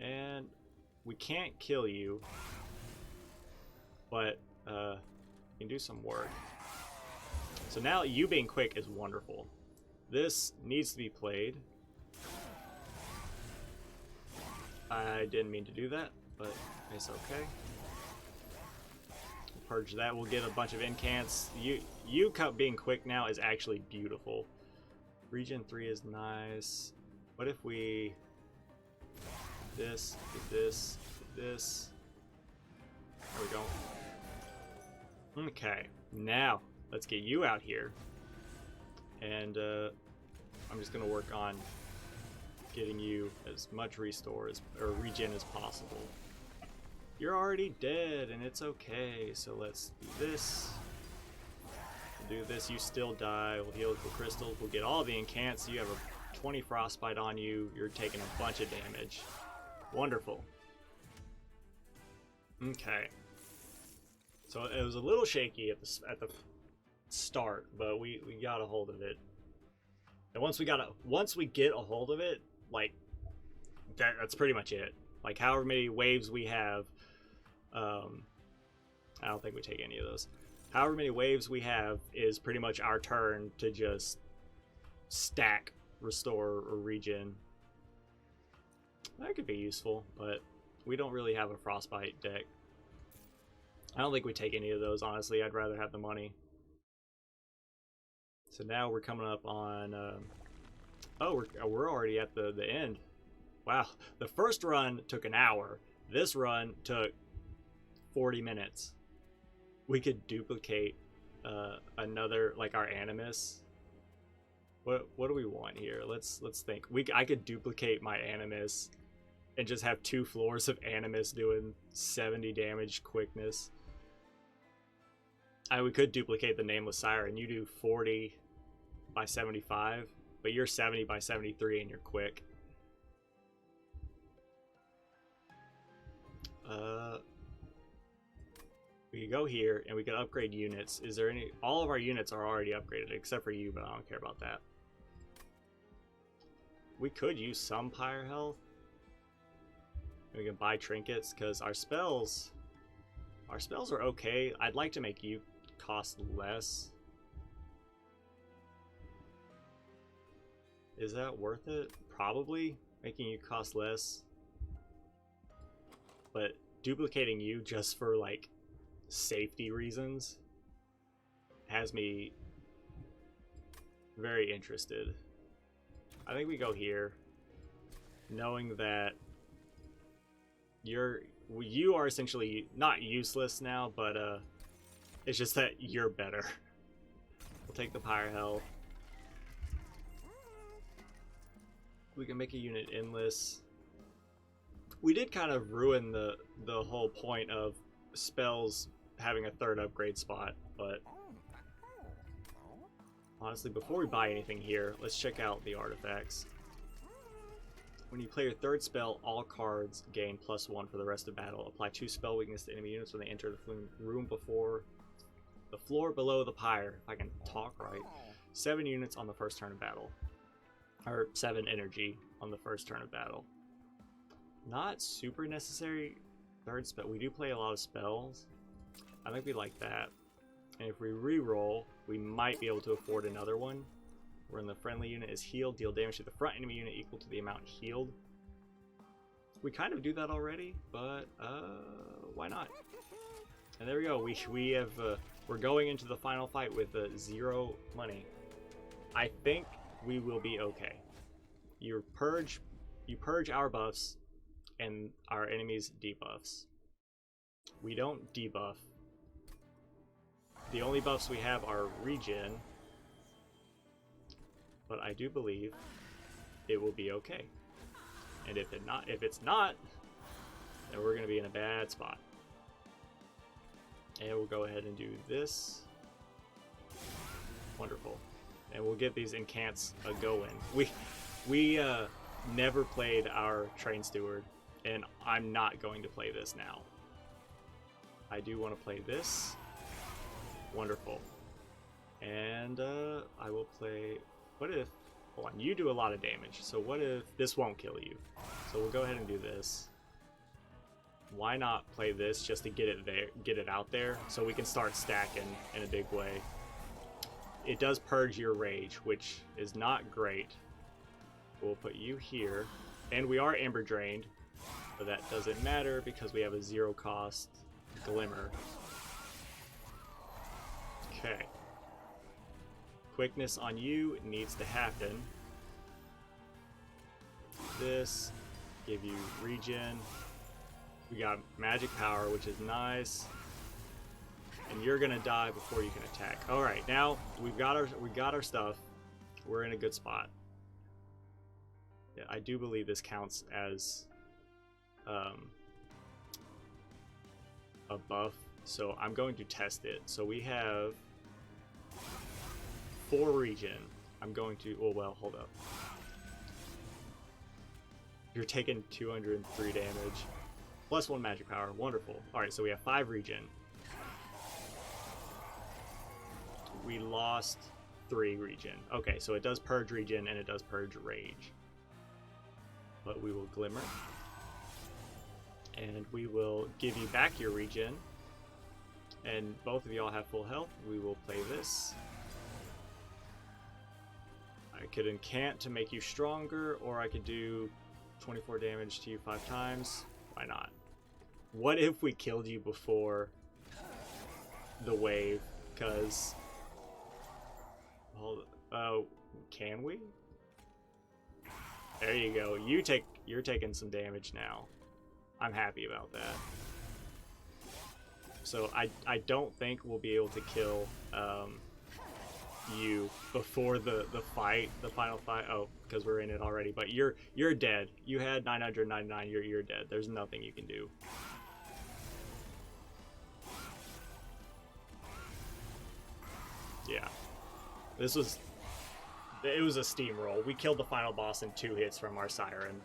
S1: And we can't kill you. But, you can do some work. So now you being quick is wonderful. This needs to be played. I didn't mean to do that, but it's okay. Purge that. We'll get a bunch of incants. You being quick now is actually beautiful. Regen 3 is nice. What if we did this, did this, did this? There we go. Okay, now let's get you out here. And I'm just gonna work on getting you as much restore or regen as possible. You're already dead, and it's okay. So let's do this. We'll do this. You still die. We'll heal with the crystals. We'll get all the incants. You have a 20 frostbite on you. You're taking a bunch of damage. Wonderful. Okay. So it was a little shaky at the start, but we got a hold of it. And once we get a hold of it, like that's pretty much it. Like however many waves we have, I don't think we take any of those. However many waves we have is pretty much our turn to just stack, restore, or regen. That could be useful, but we don't really have a frostbite deck. I don't think we take any of those, honestly. I'd rather have the money. So now we're coming up on... oh, we're already at the end. Wow. The first run took an hour. This run took 40 minutes. We could duplicate another, like our Animus. What do we want here? Let's think. I could duplicate my Animus and just have 2 floors of Animus doing 70 damage quickness. We could duplicate the Nameless Siren. You do 40 by 75, but you're 70 by 73 and you're quick. We could go here and we could upgrade units. Is there any... All of our units are already upgraded except for you, but I don't care about that. We could use some Pyre Health. We can buy trinkets because our spells are okay. I'd like to make you cost less. Is that worth it? Probably. Making you cost less. But duplicating you just for like safety reasons has me very interested. I think we go here, knowing that you are essentially not useless now, but it's just that you're better. We'll take the Pyre Health. We can make a unit endless. We did kind of ruin the whole point of spells having a 3rd upgrade spot, but Honestly, before we buy anything here, let's check out the artifacts. When you play your third spell, all cards gain +1 for the rest of battle. Apply 2 spell weakness to enemy units when they enter the room before the floor below the pyre. If I can talk right. 7 units on the first turn of battle. Or 7 energy on the first turn of battle. Not super necessary third spell. We do play a lot of spells. I think we like that. And if we re-roll, we might be able to afford another one. When the friendly unit is healed, deal damage to the front enemy unit equal to the amount healed. We kind of do that already, but why not? And there we go. We have we're going into the final fight with 0 money. I think we will be okay. You purge our buffs and our enemies' debuffs. We don't debuff. The only buffs we have are regen, but I do believe it will be okay. And if it's not, then we're gonna be in a bad spot. And we'll go ahead and do this. Wonderful. And we'll get these incants going. We never played our Train Steward, and I'm not going to play this now. I do want to play this. Wonderful. And I will play... What if... Hold on, you do a lot of damage, so what if this won't kill you? So we'll go ahead and do this. Why not play this just to get it out there, so we can start stacking in a big way. It does purge your rage, which is not great. We'll put you here, and we are Ember Drained, but that doesn't matter because we have a 0 cost Glimmer. Okay. Quickness on you needs to happen. This, give you regen. We got magic power, which is nice. And you're gonna die before you can attack. All right, now we got our stuff. We're in a good spot. Yeah, I do believe this counts as a buff, so I'm going to test it. So we have 4 regen. I'm going to... Oh, well, hold up. You're taking 203 damage. Plus 1 magic power. Wonderful. Alright, so we have 5 regen. We lost 3 regen. Okay, so it does purge regen and it does purge rage. But we will Glimmer. And we will give you back your regen. And both of y'all have full health. We will play this. I could incant to make you stronger, or I could do 24 damage to you 5 times. Why not? What if we killed you before the wave? Because... can we? There you go. You're taking some damage now. I'm happy about that. So I don't think we'll be able to kill you before the final fight. Oh, because we're in it already. But you're dead. You had 999. You're dead. There's nothing you can do. Yeah, it was a steamroll. We killed the final boss in 2 hits from our Siren.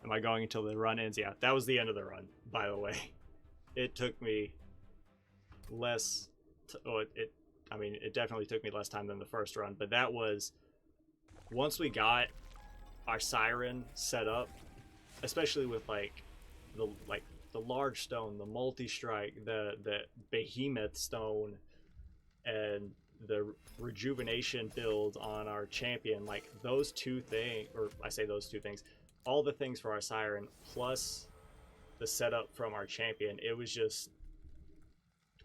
S1: Am I going until the run ends? Yeah, that was the end of the run, by the way. It took me less... I mean, it definitely took me less time than the first run, but that was... Once we got our Siren set up, especially with, the large stone, the multi-strike, the behemoth stone, and the rejuvenation build on our champion, like, those 2 things, or I say those 2 things, all the things for our Siren, plus the setup from our champion, it was just...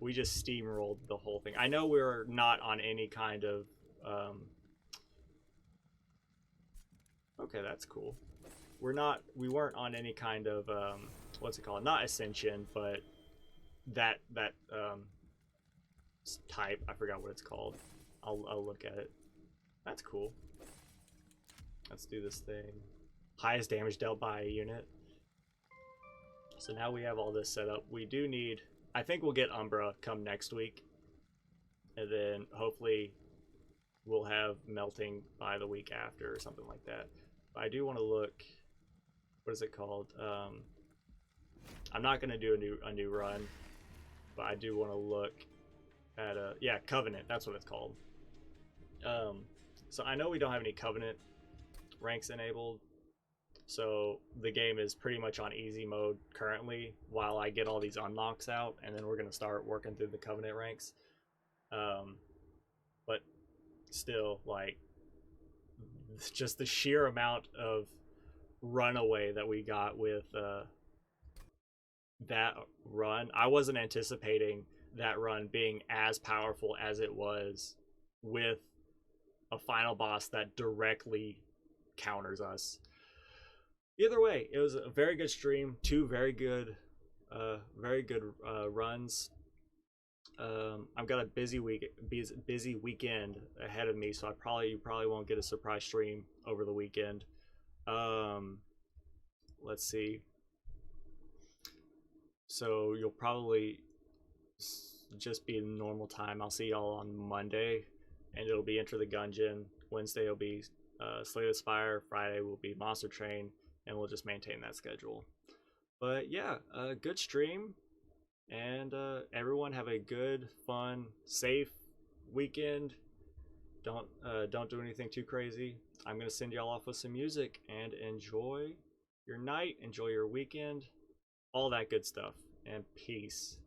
S1: We just steamrolled the whole thing. I know we're not on any kind of... Okay, that's cool. We weren't on any kind of... what's it called? Not Ascension, but that type. I forgot what it's called. I'll look at it. That's cool. Let's do this thing. Highest damage dealt by a unit. So now we have all this set up. We do need... I think we'll get Umbra come next week. And then hopefully we'll have melting by the week after or something like that. But I do want to look. What is it called? I'm not going to do a new run, but I do want to look at Covenant. That's what it's called. So I know we don't have any Covenant ranks enabled, so the game is pretty much on easy mode currently while I get all these unlocks out, and then we're going to start working through the Covenant ranks. But still, like, just the sheer amount of runaway that we got with that run. I wasn't anticipating that run being as powerful as it was with a final boss that directly counters us. Either way, it was a very good stream. Two very good runs. I've got a busy weekend ahead of me, so you probably won't get a surprise stream over the weekend. Let's see. So you'll probably just be in normal time. I'll see y'all on Monday, and it'll be Enter the Gungeon. Wednesday will be Slay the Spire. Friday will be Monster Train, and we'll just maintain that schedule. But yeah, good stream, and everyone have a good, fun, safe weekend. Don't do anything too crazy. I'm gonna send y'all off with some music, and enjoy your night, enjoy your weekend, all that good stuff, and peace.